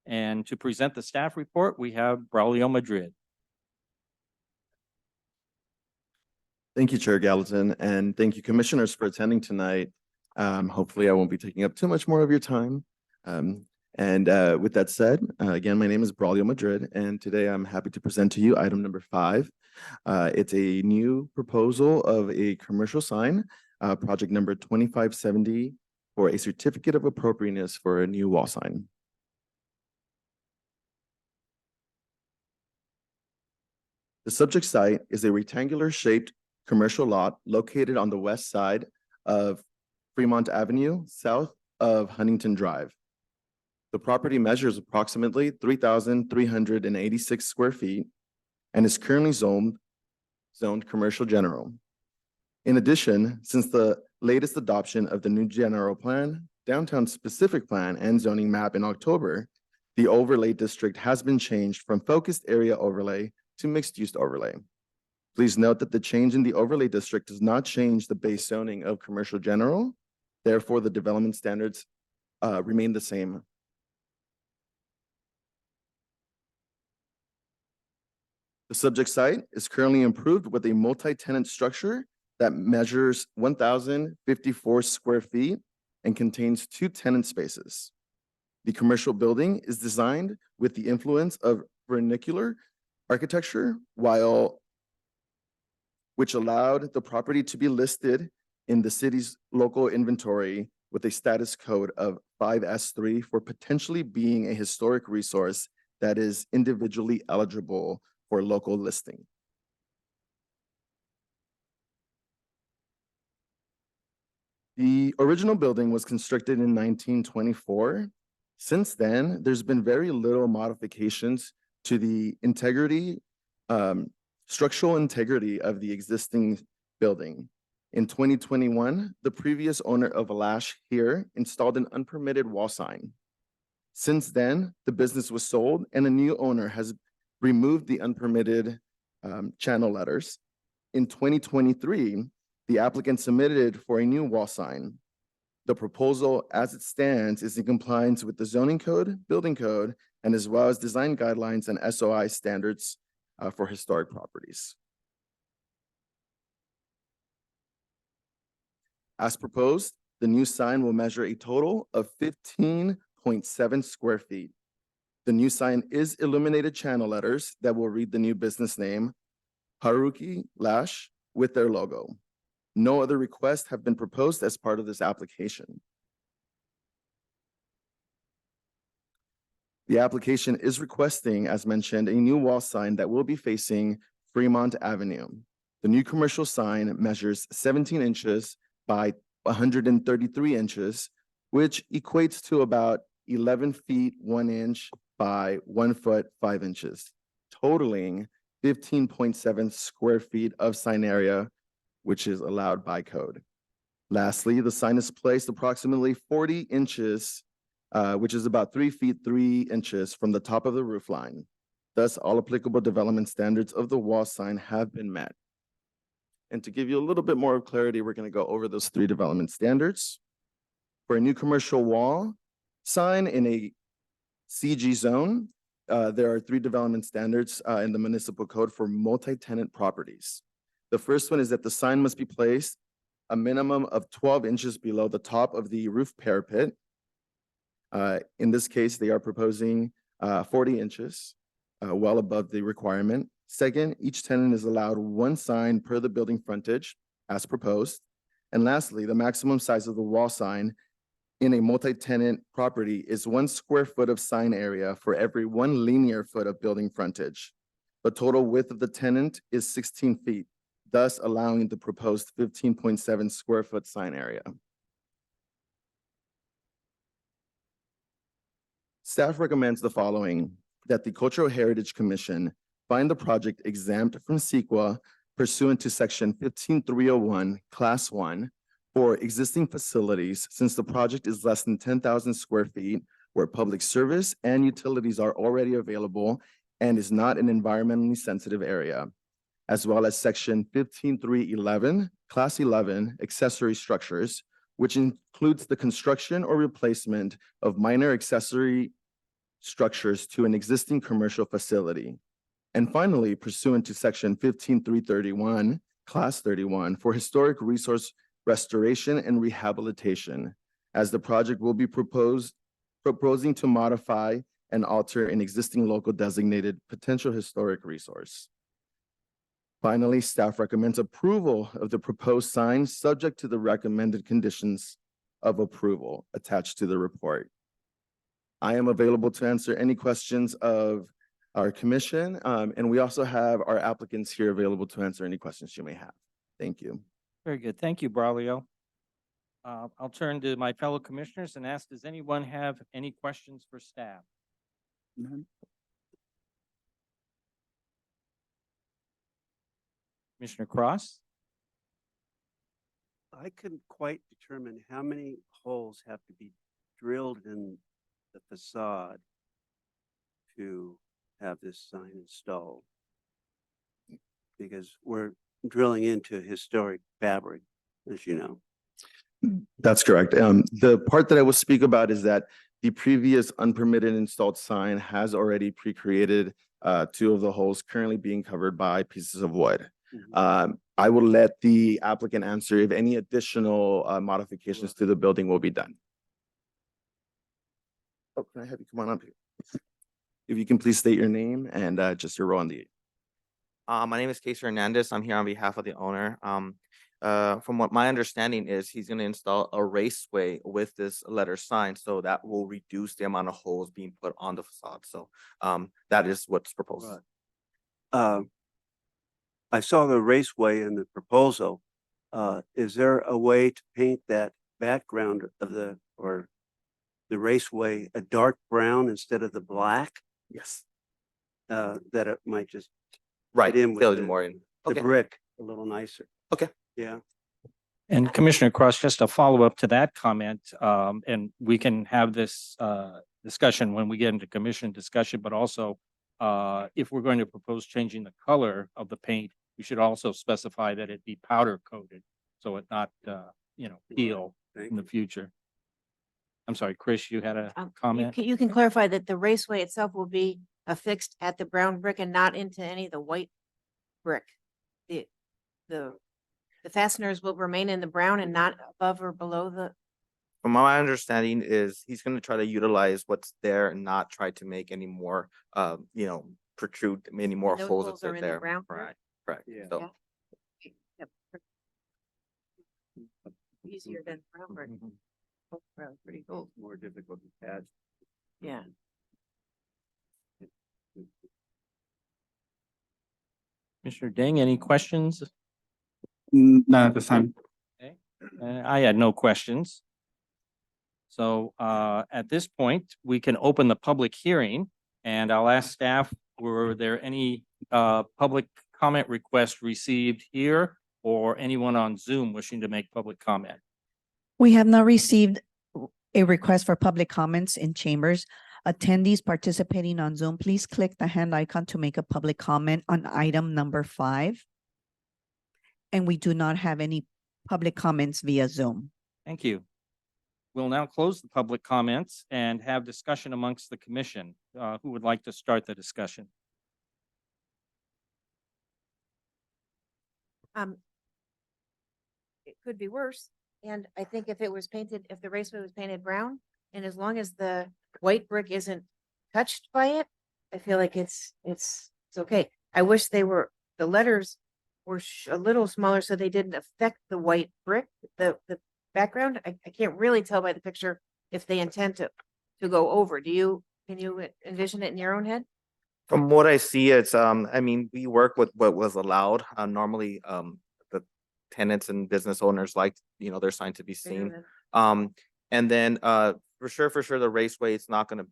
And to present the staff report, we have Braulio Madrid. Thank you, Chair Gallatin, and thank you, commissioners, for attending tonight. Hopefully, I won't be taking up too much more of your time. With that said, again, my name is Braulio Madrid, and today I'm happy to present to you item number 5. It's a new proposal of a commercial sign, project number 2570, for a certificate of appropriateness for a new wall sign. The subject site is a rectangular shaped commercial lot located on the west side of Fremont Avenue, south of Huntington Drive. The property measures approximately 3,386 square feet and is currently zoned commercial general. In addition, since the latest adoption of the new general plan, downtown specific plan, and zoning map in October, the overlay district has been changed from focused area overlay to mixed-use overlay. Please note that the change in the overlay district does not change the base zoning of commercial general. Therefore, the development standards remain the same. The subject site is currently improved with a multi-tenant structure that measures 1,054 square feet and contains 2 tenant spaces. The commercial building is designed with the influence of vernacular architecture, which allowed the property to be listed in the city's local inventory with a status code of 5S3 for potentially being a historic resource that is individually eligible for local listing. The original building was constructed in 1924. Since then, there's been very little modifications to the structural integrity of the existing building. In 2021, the previous owner of Lash here installed an unpermitted wall sign. Since then, the business was sold and a new owner has removed the unpermitted channel letters. In 2023, the applicant submitted for a new wall sign. The proposal as it stands is in compliance with the zoning code, building code, and as well as design guidelines and SOI standards for historic properties. As proposed, the new sign will measure a total of 15.7 square feet. The new sign is illuminated channel letters that will read the new business name, Haruki Lash, with their logo. No other requests have been proposed as part of this application. The application is requesting, as mentioned, a new wall sign that will be facing Fremont Avenue. The new commercial sign measures 17 inches by 133 inches, which equates to about 11 feet 1 inch by 1 foot 5 inches, totaling 15.7 square feet of sign area, which is allowed by code. Lastly, the sign is placed approximately 40 inches, which is about 3 feet 3 inches from the top of the roof line. Thus, all applicable development standards of the wall sign have been met. And to give you a little bit more clarity, we're going to go over those 3 development standards. For a new commercial wall sign in a CG zone, there are 3 development standards in the municipal code for multi-tenant properties. The first one is that the sign must be placed a minimum of 12 inches below the top of the roof parapet. In this case, they are proposing 40 inches, well above the requirement. Second, each tenant is allowed one sign per the building frontage as proposed. And lastly, the maximum size of the wall sign in a multi-tenant property is 1 square foot of sign area for every 1 linear foot of building frontage. The total width of the tenant is 16 feet, thus allowing the proposed 15.7 square foot sign area. Staff recommends the following: that the Cultural Heritage Commission find the project exempt from CEQA pursuant to section 15301, class 1, for existing facilities, since the project is less than 10,000 square feet, where public service and utilities are already available and is not an environmentally sensitive area, as well as section 15311, class 11, accessory structures, which includes the construction or replacement of minor accessory structures to an existing commercial facility. And finally, pursuant to section 15331, class 31, for historic resource restoration and rehabilitation, as the project will be proposing to modify and alter an existing local designated potential historic resource. Finally, staff recommends approval of the proposed sign subject to the recommended conditions of approval attached to the report. I am available to answer any questions of our commission, and we also have our applicants here available to answer any questions you may have. Thank you. Very good. Thank you, Braulio. I'll turn to my fellow commissioners and ask, does anyone have any questions for staff? Commissioner Cross? I couldn't quite determine how many holes have to be drilled in the facade to have this sign installed. Because we're drilling into historic fabric, as you know. That's correct. The part that I will speak about is that the previous unpermitted installed sign has already pre-created 2 of the holes currently being covered by pieces of wood. I will let the applicant answer if any additional modifications to the building will be done. Oh, can I have you come on up here? If you can please state your name and just your role on the. My name is Casey Hernandez. I'm here on behalf of the owner. From what my understanding is, he's going to install a raceway with this letter sign, so that will reduce the amount of holes being put on the facade. So that is what's proposed. Right. I saw the raceway in the proposal. Is there a way to paint that background of the raceway a dark brown instead of the black? Yes. That it might just Right. fit in with Fill it the- more in. the Okay. brick a little nicer. Okay. Yeah. And Commissioner Cross, just a follow-up to that comment, and we can have this discussion when we get into commission discussion, but also if we're going to propose changing the color of the paint, we should also specify that it be powder coated, so it not, peel Thank in the future. I'm sorry, Chris, you had a You comment? can, you can clarify that the raceway itself will be affixed at the brown brick and not into any of the white brick. The fasteners will remain in the brown and not above or below the. From my understanding is he's going to try to utilize what's there and not try to make any more, protrude any more those holes holes that are are in the there. brown brick? Right. Correct. Yeah. So Yep. Easier than brown brick. Oh, really pretty cool. More difficult to patch. Yeah. Commissioner Ding, any questions? Not at this time. I had no questions. So at this point, we can open the public hearing, and I'll ask staff, were there any public comment requests received here or anyone on Zoom wishing to make public comment? We have not received a request for public comments in chambers. Attendees participating on Zoom, please click the hand icon to make a public comment on item number 5. And we do not have any public comments via Zoom. Thank you. We'll now close the public comments and have discussion amongst the commission. Who would like to start the discussion? could be worse. And I think if it was painted, if the raceway was painted brown, and as long as the white brick isn't touched by it, I feel like it's okay. I wish the letters were a little smaller so they didn't affect the white brick, the background. I can't really tell by the picture if they intend to go over. Can you envision it in your own head? From what I see, it's, I mean, we work with what was allowed. Normally, the tenants and business owners like, their sign to be Bigger seen. than- And then, for sure, the raceway, it's not gonna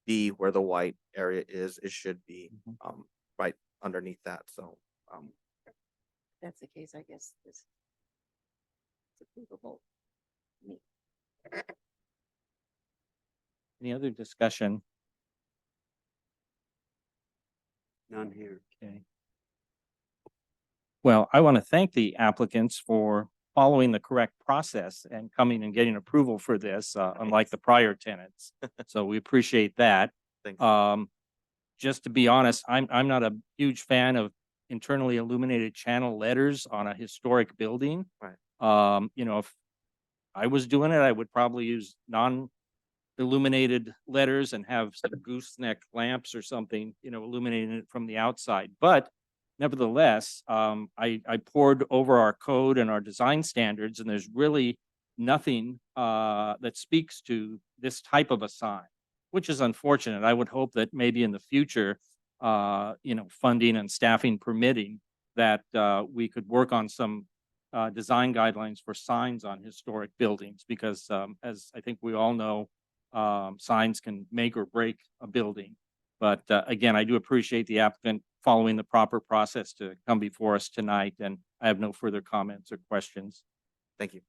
be where the white area is. It should be, right underneath that. So, If that's the case, I guess it's approvable. Any other discussion? None here. Okay. Well, I want to thank the applicants for following the correct process and coming and getting approval for this, unlike the prior tenants. So we appreciate that. thanks. Just to be honest, I'm not a huge fan of internally illuminated channel letters on a historic building. Right. If I was doing it, I would probably use non-illuminated letters and have some gooseneck lamps or something, illuminating it from the outside. But nevertheless, I pored over our code and our design standards, and there's really nothing that speaks to this type of a sign, which is unfortunate. I would hope that maybe in the future, funding and staffing permitting, that we could work on some design guidelines for signs on historic buildings, because as I think we all know, signs can make or break a building. But again, I do appreciate the applicant following the proper process to come before us tonight, and I have no further comments or questions. Thank you.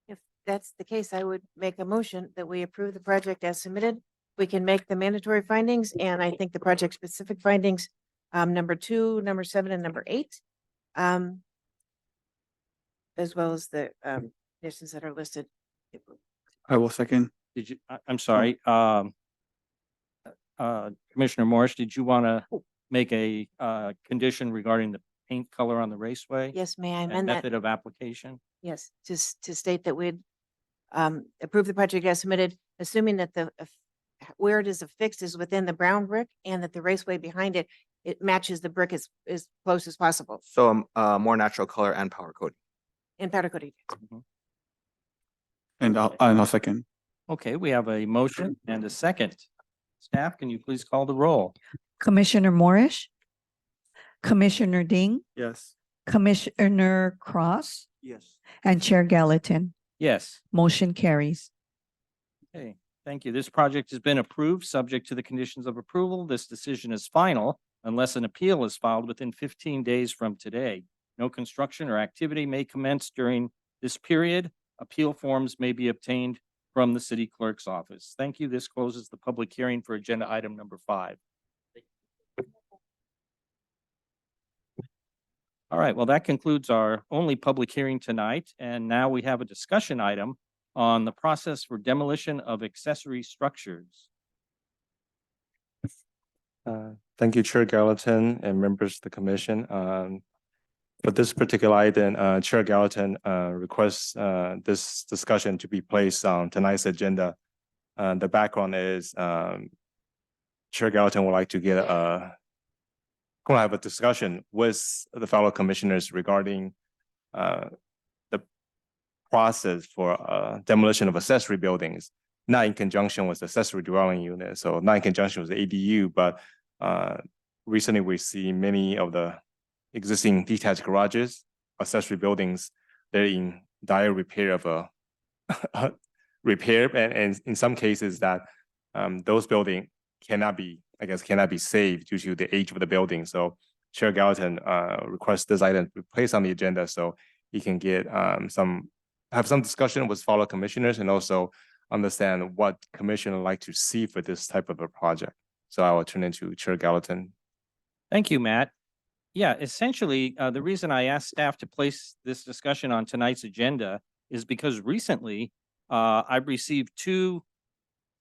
If that's the case, I would make a motion that we approve the project as submitted. We can make the mandatory findings, and I think the project specific findings, number 2, number 7, and number 8. As well as the conditions that are listed. I will second. Did you, I'm sorry, Commissioner Morris, did you want to make a condition regarding the paint color on the raceway? Yes, may I And amend that? method of application? Yes, just to state that we'd approve the project as submitted, assuming that where it is affixed is within the brown brick, and that the raceway behind it, it matches the brick as close as possible So, more natural color and power coating. in powder coating. And I'll second. Okay, we have a motion and a second. Staff, can you please call the roll? Commissioner Morris, Commissioner Ding, Yes. Commissioner Cross, Yes. and Chair Gallatin. Yes. Motion carries. Okay, thank you. This project has been approved, subject to the conditions of approval. This decision is final unless an appeal is filed within 15 days from today. No construction or activity may commence during this period. Appeal forms may be obtained from the city clerk's office. Thank you. This closes the public hearing for agenda item number 5. All right, well, that concludes our only public hearing tonight. And now we have a discussion item on the process for demolition of accessory structures. Thank you, Chair Gallatin and members of the commission. For this particular item, Chair Gallatin requests this discussion to be placed on tonight's agenda. The background is Chair Gallatin would like to have a discussion with the fellow commissioners regarding the process for demolition of accessory buildings, not in conjunction with accessory dwelling unit, so not in conjunction with the ADU, but recently we see many of the existing detached garages, accessory buildings, they're in dire repair of a repair, and in some cases that those buildings cannot be saved due to the age of the building. So Chair Gallatin requests this item to be placed on the agenda so he can get have some discussion with fellow commissioners and also understand what commission would like to see for this type of a project. So I will turn into Chair Gallatin. Thank you, Matt. Yeah, essentially, the reason I asked staff to place this discussion on tonight's agenda is because recently I've received 2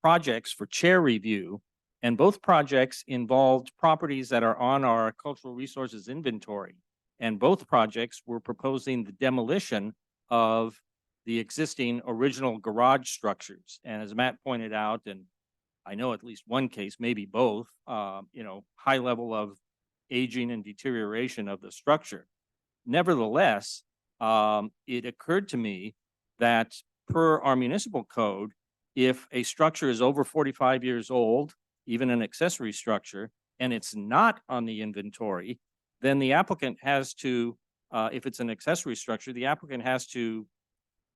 projects for chair review, and both projects involved properties that are on our cultural resources inventory. And both projects were proposing the demolition of the existing original garage structures. And as Matt pointed out, and I know at least one case, maybe both, high level of aging and deterioration of the structure. Nevertheless, it occurred to me that per our municipal code, if a structure is over 45 years old, even an accessory structure, and it's not on the inventory, then the applicant has to, if it's an accessory structure, the applicant has to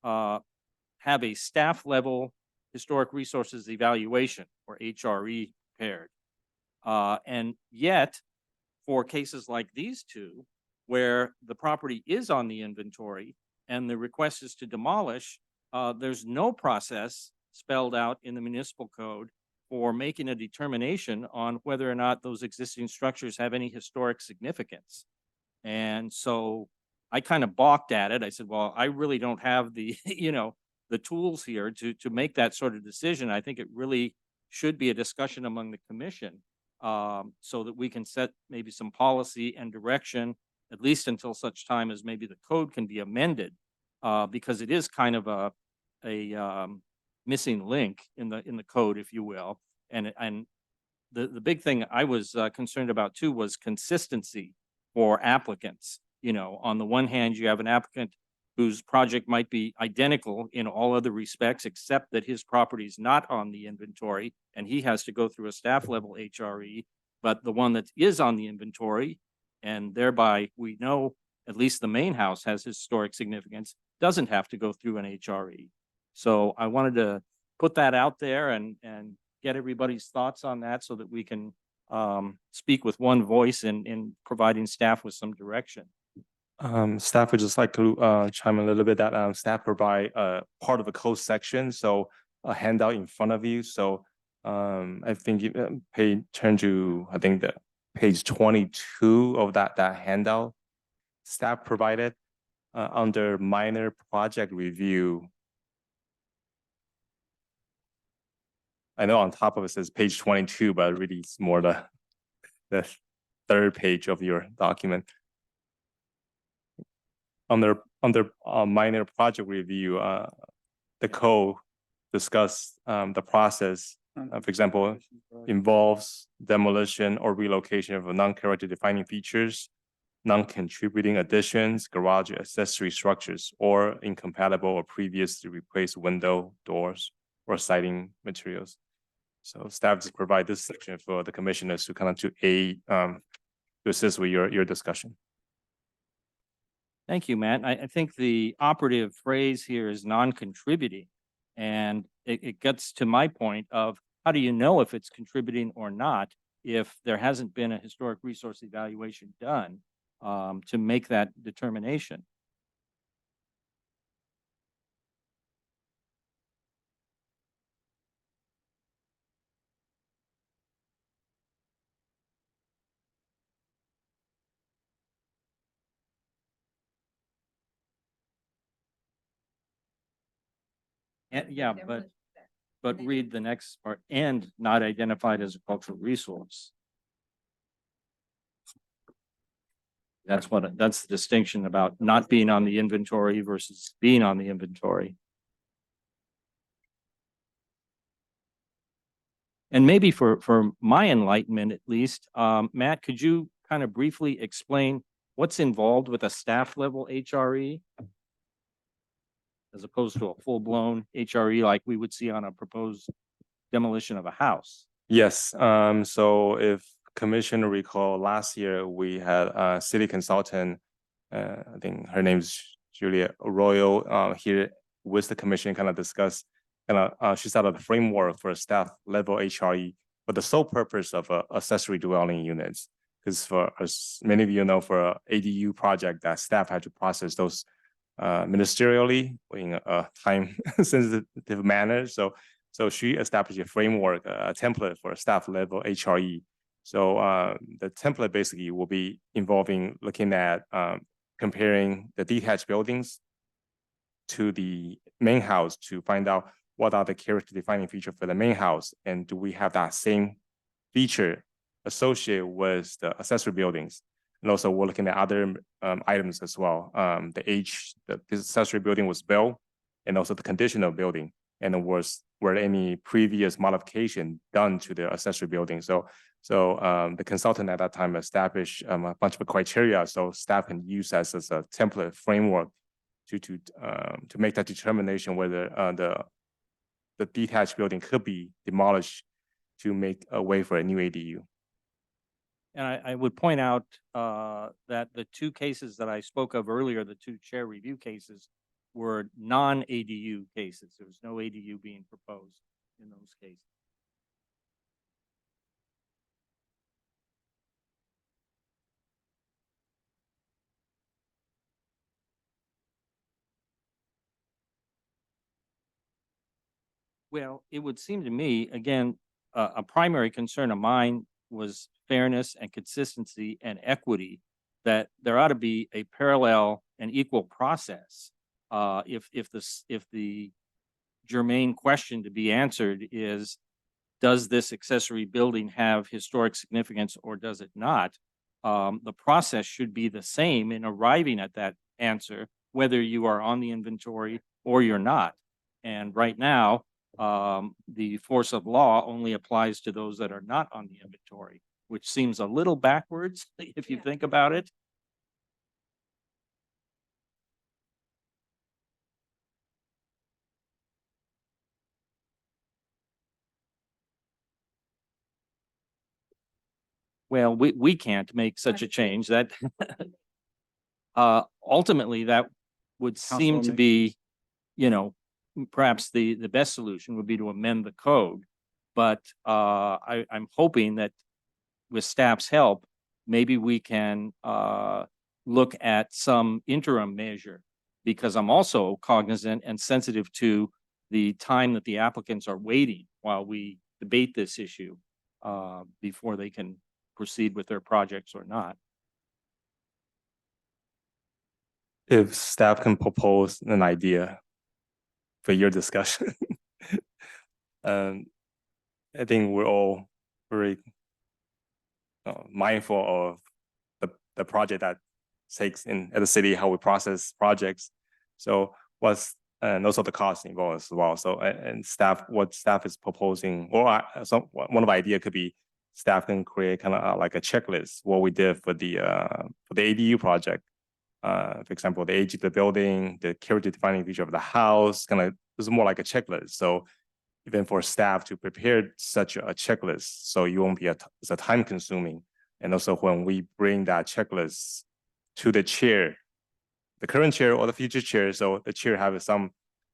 have a staff level historic resources evaluation, or HRE, prepared. And yet, for cases like these two, where the property is on the inventory and the request is to demolish, there's no process spelled out in the municipal code for making a determination on whether or not those existing structures have any historic significance. And so I kind of balked at it. I said, well, I really don't have the, the tools here to make that sort of decision. I think it really should be a discussion among the commission, so that we can set maybe some policy and direction, at least until such time as maybe the code can be amended, because it is kind of a missing link in the code, if you will. And the big thing I was concerned about too was consistency for applicants. On the one hand, you have an applicant whose project might be identical in all other respects, except that his property is not on the inventory and he has to go through a staff level HRE, but the one that is on the inventory, and thereby we know at least the main house has historic significance, doesn't have to go through an HRE. So I wanted to put that out there and get everybody's thoughts on that so that we can speak with one voice in providing staff with some direction. Staff would just like to chime in a little bit that staff provide part of a code section, so a handout in front of you. So I think you turn to the page 22 of that handout staff provided under minor project review. I know on top of it says page 22, but really it's more the third page of your document. Under minor project review, the code discuss the process, for example, involves demolition or relocation of non-character defining features, non-contributing additions, garage accessory structures, or incompatible or previously replaced window, doors, or siding materials. So staff just provide this section for the commissioners to kind of to aid, to assist with your discussion. Thank you, Matt. I think the operative phrase here is non-contributing. And it gets to my point of how do you know if it's contributing or not if there hasn't been a historic resource evaluation done to make that determination? Yeah, but read the next part, and not identified as a cultural resource. That's the distinction about not being on the inventory versus being on the inventory. And maybe for my enlightenment, at least, Matt, could you kind of briefly explain what's involved with a staff level HRE? As opposed to a full-blown HRE like we would see on a proposed demolition of a house. Yes, so if commissioner recall, last year we had a city consultant, I think her name's Julia Arroyo, here with the commission kind of discuss, she set up a framework for a staff level HRE for the sole purpose of accessory dwelling units. Because for, as many of you know, for a ADU project, that staff had to process those ministerially in a time sensitive manner. So she established a framework, a template for a staff level HRE. So the template basically will be involving looking at comparing the detached buildings to the main house to find out what are the character defining features for the main house, and do we have that same feature associated with the accessory buildings. And also we're looking at other items as well. The age that this accessory building was built, and also the condition of building, and were any previous modification done to the accessory building. So the consultant at that time established a bunch of criteria so staff can use as a template framework to make that determination whether the detached building could be demolished to make a way for a new ADU. And I would point out that the two cases that I spoke of earlier, the two chair review cases, were non-ADU cases. There was no ADU being proposed in those cases. Well, it would seem to me, again, a primary concern of mine was fairness and consistency and equity, that there ought to be a parallel and equal process. If the germane question to be answered is, does this accessory building have historic significance or does it not? The process should be the same in arriving at that answer, whether you are on the inventory or you're not. And right now, the force of law only applies to those that are not on the inventory, which seems a little backwards if you think about it. Well, we can't make such a change that ultimately that would seem to Councilwoman. be, you know, perhaps the best solution would be to amend the code. But I'm hoping that with staff's help, maybe we can look at some interim measure, because I'm also cognizant and sensitive to the time that the applicants are waiting while we debate this issue before they can proceed with their projects or not. If staff can propose an idea for your discussion. I think we're all very mindful of the project that takes in at the city, how we process projects. So and also the cost involved as well. So and staff, what staff is proposing, or one of the idea could be staff can create kind of like a checklist, what we did for the ADU project. For example, the age of the building, the character defining feature of the house, kind of is more like a checklist. So even for staff to prepare such a checklist, so you won't be it's a time consuming. And also when we bring that checklist to the chair, the current chair or the future chair, so the chair have some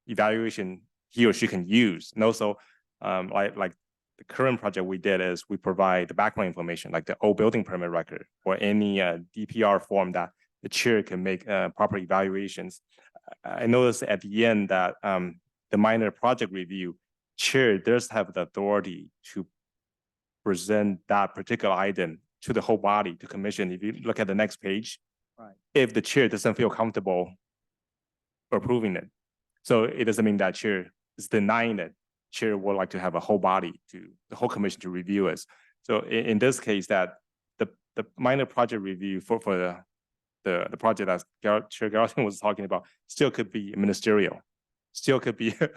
evaluation he or she can use. And also like the current project we did is we provide the background information, like the old building permit record or any DPR form that the chair can make proper evaluations. I noticed at the end that the minor project review chair does have the authority to present that particular item to the whole body, to commission. If you look at the next page, Right. If the chair doesn't feel comfortable approving it, so it doesn't mean that chair is denying it. Chair would like to have a whole body the whole commission to review it. So in this case, that the minor project review for the project that Chair Garrison was talking about still could be ministerial, still could be kind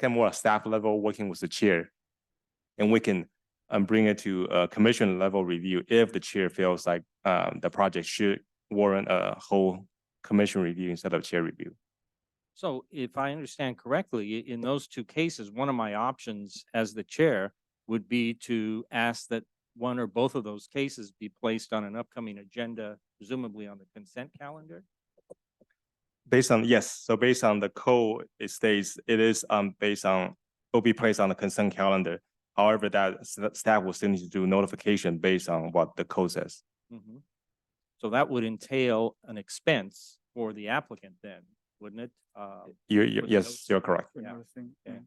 of more staff level working with the chair, and we can bring it to a commission level review if the chair feels like the project should warrant a whole commission review instead of chair review. So if I understand correctly, in those two cases, one of my options as the chair would be to ask that one or both of those cases be placed on an upcoming agenda, presumably on the consent calendar. Based on, yes, so based on the code, it states it is based on, will be placed on the consent calendar. However, that staff will still need to do notification based on what the code says. Mhm. So that would entail an expense for the applicant then, wouldn't it? Yes, notes. you're correct. Yeah. Okay.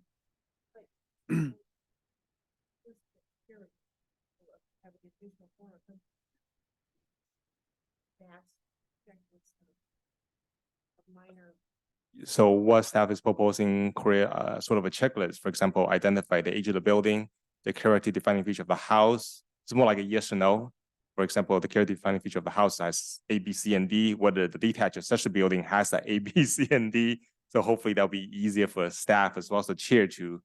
So what staff is proposing, create sort of a checklist, for example, identify the age of the building, the character defining feature of the house. It's more like a yes or no. For example, the character defining feature of the house has A, B, C, and D, whether the detached accessory building has that A, B, C, and D. So hopefully that'll be easier for staff as well as the chair to.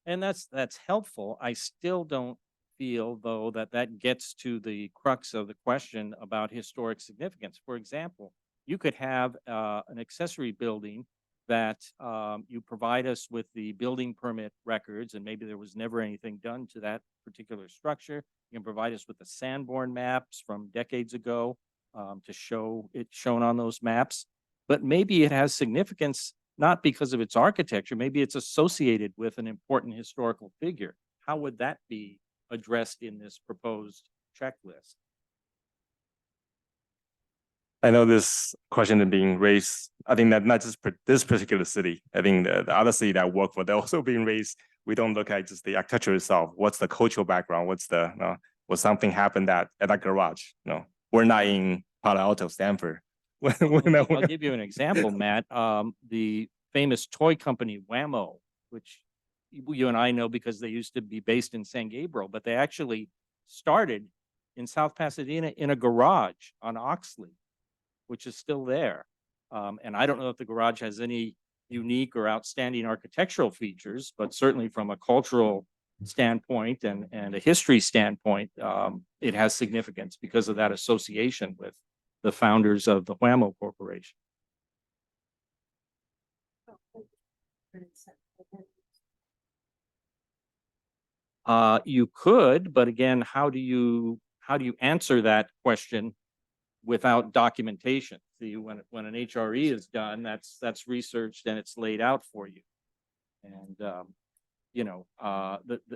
And that's helpful. I still don't feel, though, that that gets to the crux of the question about historic significance. For example, you could have an accessory building that you provide us with the building permit records, and maybe there was never anything done to that particular structure. You can provide us with the Sanborn maps from decades ago to show it shown on those maps. But maybe it has significance not because of its architecture, maybe it's associated with an important historical figure. How would that be addressed in this proposed checklist? I know this question is being raised. I think that not just this particular city, I think the other city that I work for, they're also being raised. We don't look at just the architecture itself. What's the cultural background? What's the, will something happen at that garage? We're not in Palo Alto, Stanford. I'll give you an example, Matt. The famous toy company Whammo, which you and I know because they used to be based in San Gabriel, but they actually started in South Pasadena in a garage on Oxley, which is still there. And I don't know if the garage has any unique or outstanding architectural features, but certainly from a cultural standpoint and a history standpoint, it has significance because of that association with the founders of the Whammo Corporation. You could, but again, how do you answer that question without documentation? See, when an HRE is done, that's researched and it's laid out for you. And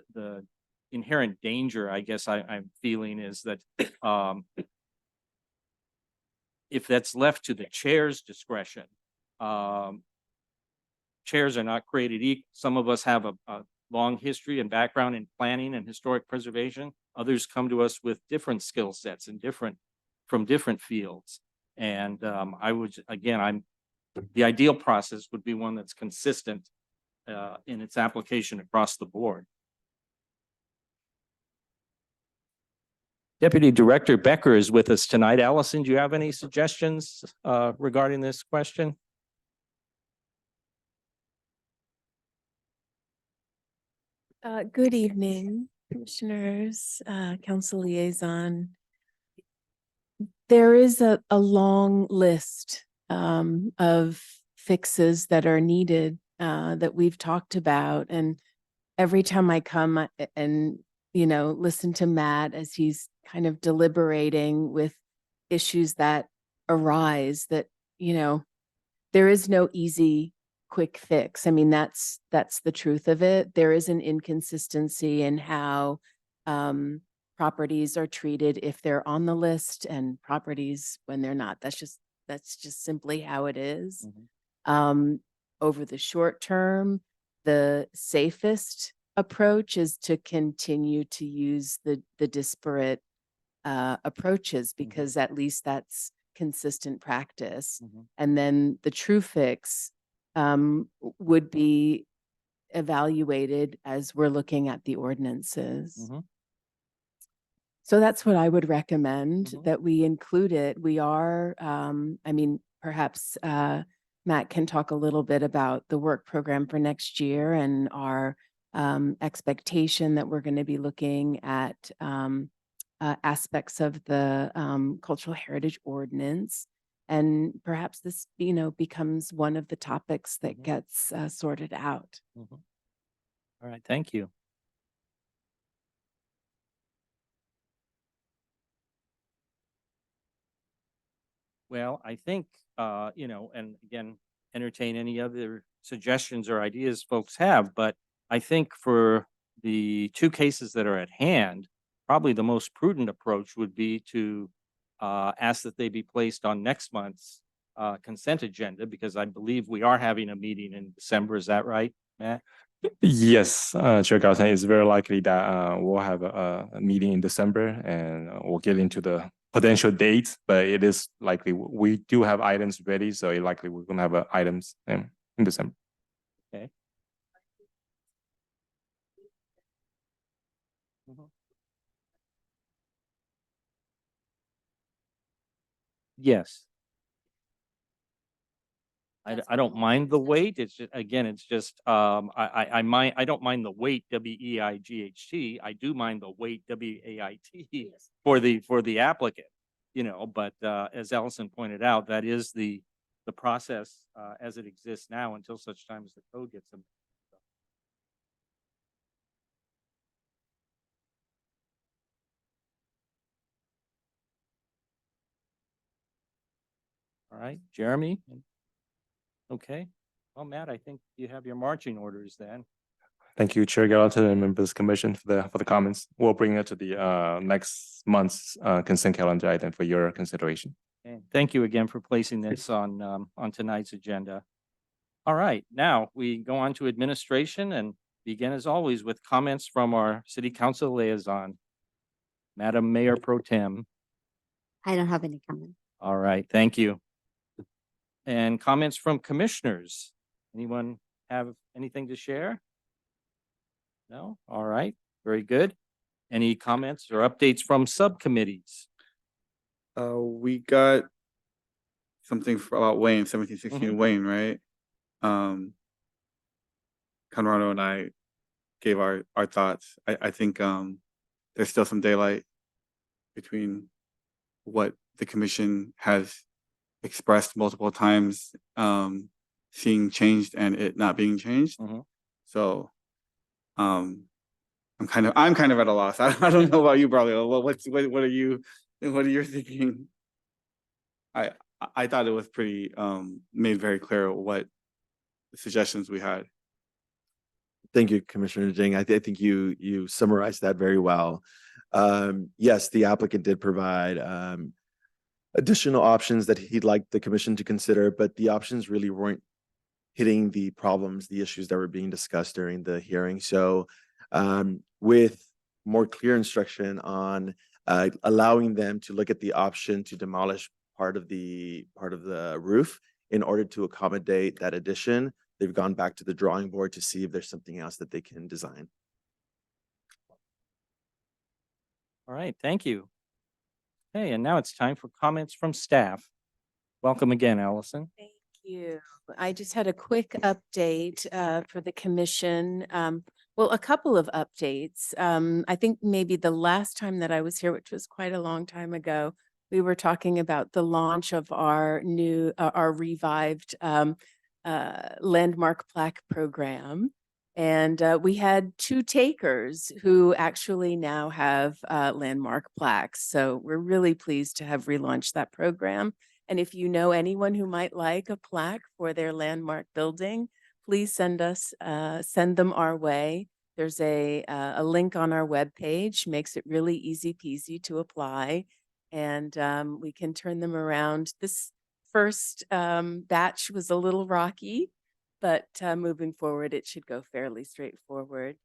the inherent danger, I guess I'm feeling, is that if that's left to the chair's discretion, chairs are not created equal. Some of us have a long history and background in planning and historic preservation. Others come to us with different skill sets and from different fields. And the ideal process would be one that's consistent in its application across the board. Deputy Director Becker is with us tonight. Allison, do you have any suggestions regarding this question? Good evening, commissioners, council liaison. There is a long list of fixes that are needed that we've talked about. And every time I come and, listen to Matt as he's kind of deliberating with issues that arise, that, there is no easy quick fix. I mean, that's the truth of it. There is an inconsistency in how properties are treated if they're on the list and properties when they're not. That's just simply how it is. Over the short term, the safest approach is to continue to use the disparate approaches, because at least that's consistent practice. And then the true fix would be evaluated as we're looking at the ordinances. So that's what I would recommend, that we include it. We are, perhaps Matt can talk a little bit about the work program for next year and our expectation that we're going to be looking at aspects of the cultural heritage ordinance. And perhaps this, becomes one of the topics that gets sorted out. All right, thank you. Well, I think, and again, entertain any other suggestions or ideas folks have, but I think for the two cases that are at hand, probably the most prudent approach would be to ask that they be placed on next month's consent agenda, because I believe we are having a meeting in December. Is that right, Matt? Yes, Chair Carlson, it's very likely that we'll have a meeting in December, and we'll get into the potential dates, but it is likely we do have items ready, so it likely we're going to have items in December. Okay. Yes. I don't mind the weight. It's just, again, it's just, I don't mind the weight, WEIGHT. I do mind the weight, WAIT for the applicant, but, as Allison pointed out, that is the process, as it exists now until such time as the code gets them. All right, Jeremy? Okay. Well, Matt, I think you have your marching orders then. Thank you, Chair Gallatin and members of the commission for the comments. We'll bring it to the next month's consent calendar item for your consideration. And thank you again for placing this on tonight's agenda. All right, now we go on to administration and begin as always with comments from our city council liaison. Madam Mayor Pro Tem. I don't have any comment. All right, thank you. And comments from commissioners. Anyone have anything to share? No? All right, very good. Any comments or updates from subcommittees? We got something about Wayne, 1716 Wayne, right? Conrado and I gave our thoughts. I think there's still some daylight between what the commission has expressed multiple times, seeing changed and it not being changed. So I'm kind of at a loss. I don't know about you, Braulio. What are you thinking? I thought it was pretty made very clear what suggestions we had. Thank you, Commissioner Jing. I think you summarized that very well. Yes, the applicant did provide additional options that he'd like the commission to consider, but the options really weren't hitting the problems, the issues that were being discussed during the hearing. So with more clear instruction on allowing them to look at the option to demolish part of the roof in order to accommodate that addition, they've gone back to the drawing board to see if there's something else that they can design. All right, thank you. Okay, and now it's time for comments from staff. Welcome again, Allison. Thank you. I just had a quick update for the commission. Well, a couple of updates. I think maybe the last time that I was here, which was quite a long time ago, we were talking about the launch of our revived landmark plaque program. And we had 2 takers who actually now have landmark plaques. So we're really pleased to have relaunched that program. And if you know anyone who might like a plaque for their landmark building, please send them our way. There's a link on our webpage, makes it really easy peasy to apply. And we can turn them around. This first batch was a little rocky, but moving forward, it should go fairly straightforward.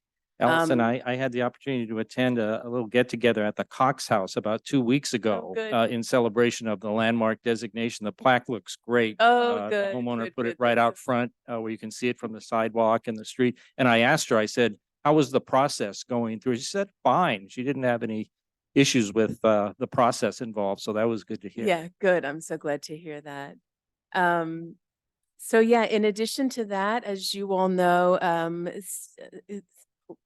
Allison, I had the opportunity to attend a little get together at the Cox House about 2 weeks ago in celebration of the landmark designation. The plaque looks great. Oh, The good. homeowner good, put good, it right good. out front where you can see it from the sidewalk and the street. And I asked her, I said, how was the process going through? She said, fine. She didn't have any issues with the process involved. So that was good to hear. Yeah, good. I'm so glad to hear that. So yeah, in addition to that, as you all know,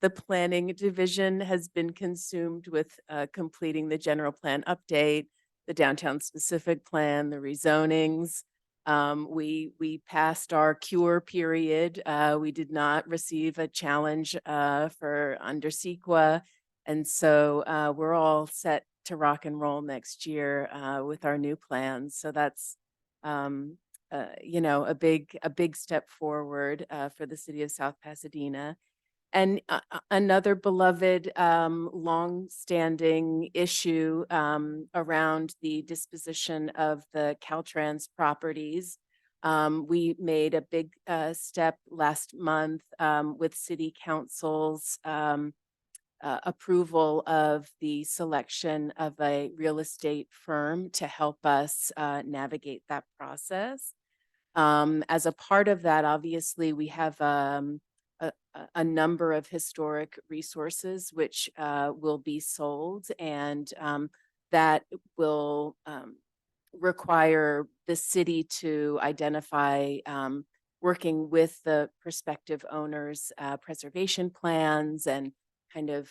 the planning division has been consumed with completing the general plan update, the downtown specific plan, the rezonings. We passed our cure period. We did not receive a challenge for under CEQA. And so we're all set to rock and roll next year with our new plans. So that's a big step forward for the city of South Pasadena. And another beloved long-standing issue around the disposition of the Caltrans properties. We made a big step last month with City Council's approval of the selection of a real estate firm to help us navigate that process. As a part of that, obviously, we have a number of historic resources which will be sold, and that will require the city to identify, working with the prospective owners, preservation plans and kind of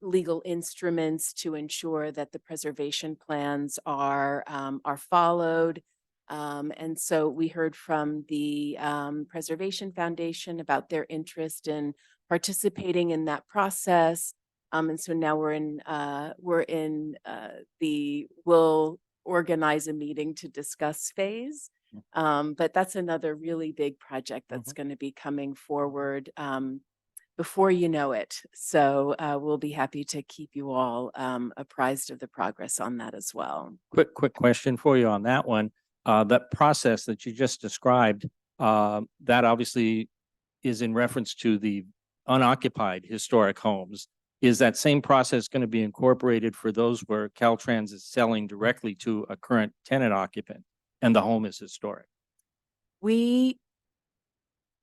legal instruments to ensure that the preservation plans are followed. And so we heard from the Preservation Foundation about their interest in participating in that process. And so now we'll organize a meeting to discuss phase. But that's another really big project that's going to be coming forward before you know it. So we'll be happy to keep you all apprised of the progress on that as well. Quick question for you on that one. That process that you just described, that obviously is in reference to the unoccupied historic homes. Is that same process going to be incorporated for those where Caltrans is selling directly to a current tenant occupant and the home is historic? We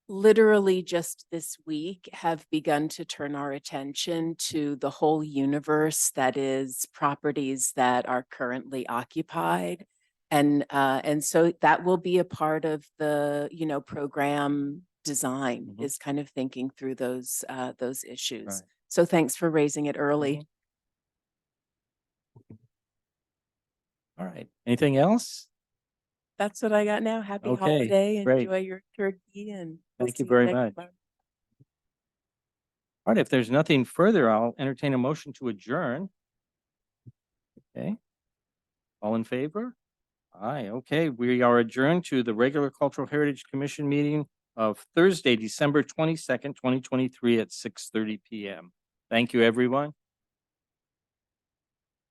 literally just this week have begun to turn our attention to the whole universe that is properties that are currently occupied. And so that will be a part of the, program design is kind of thinking through those issues. Right. So thanks for raising it early. All right. Anything else? That's what I got now. Happy Okay, holiday. great. Enjoy your turkey and we'll Thank you see very next much. month. All right, if there's nothing further, I'll entertain a motion to adjourn. Okay. All in favor? Aye, okay. We are adjourned to the regular Cultural Heritage Commission meeting of Thursday, December 22nd, 2023 at 6:30 PM. Thank you, everyone.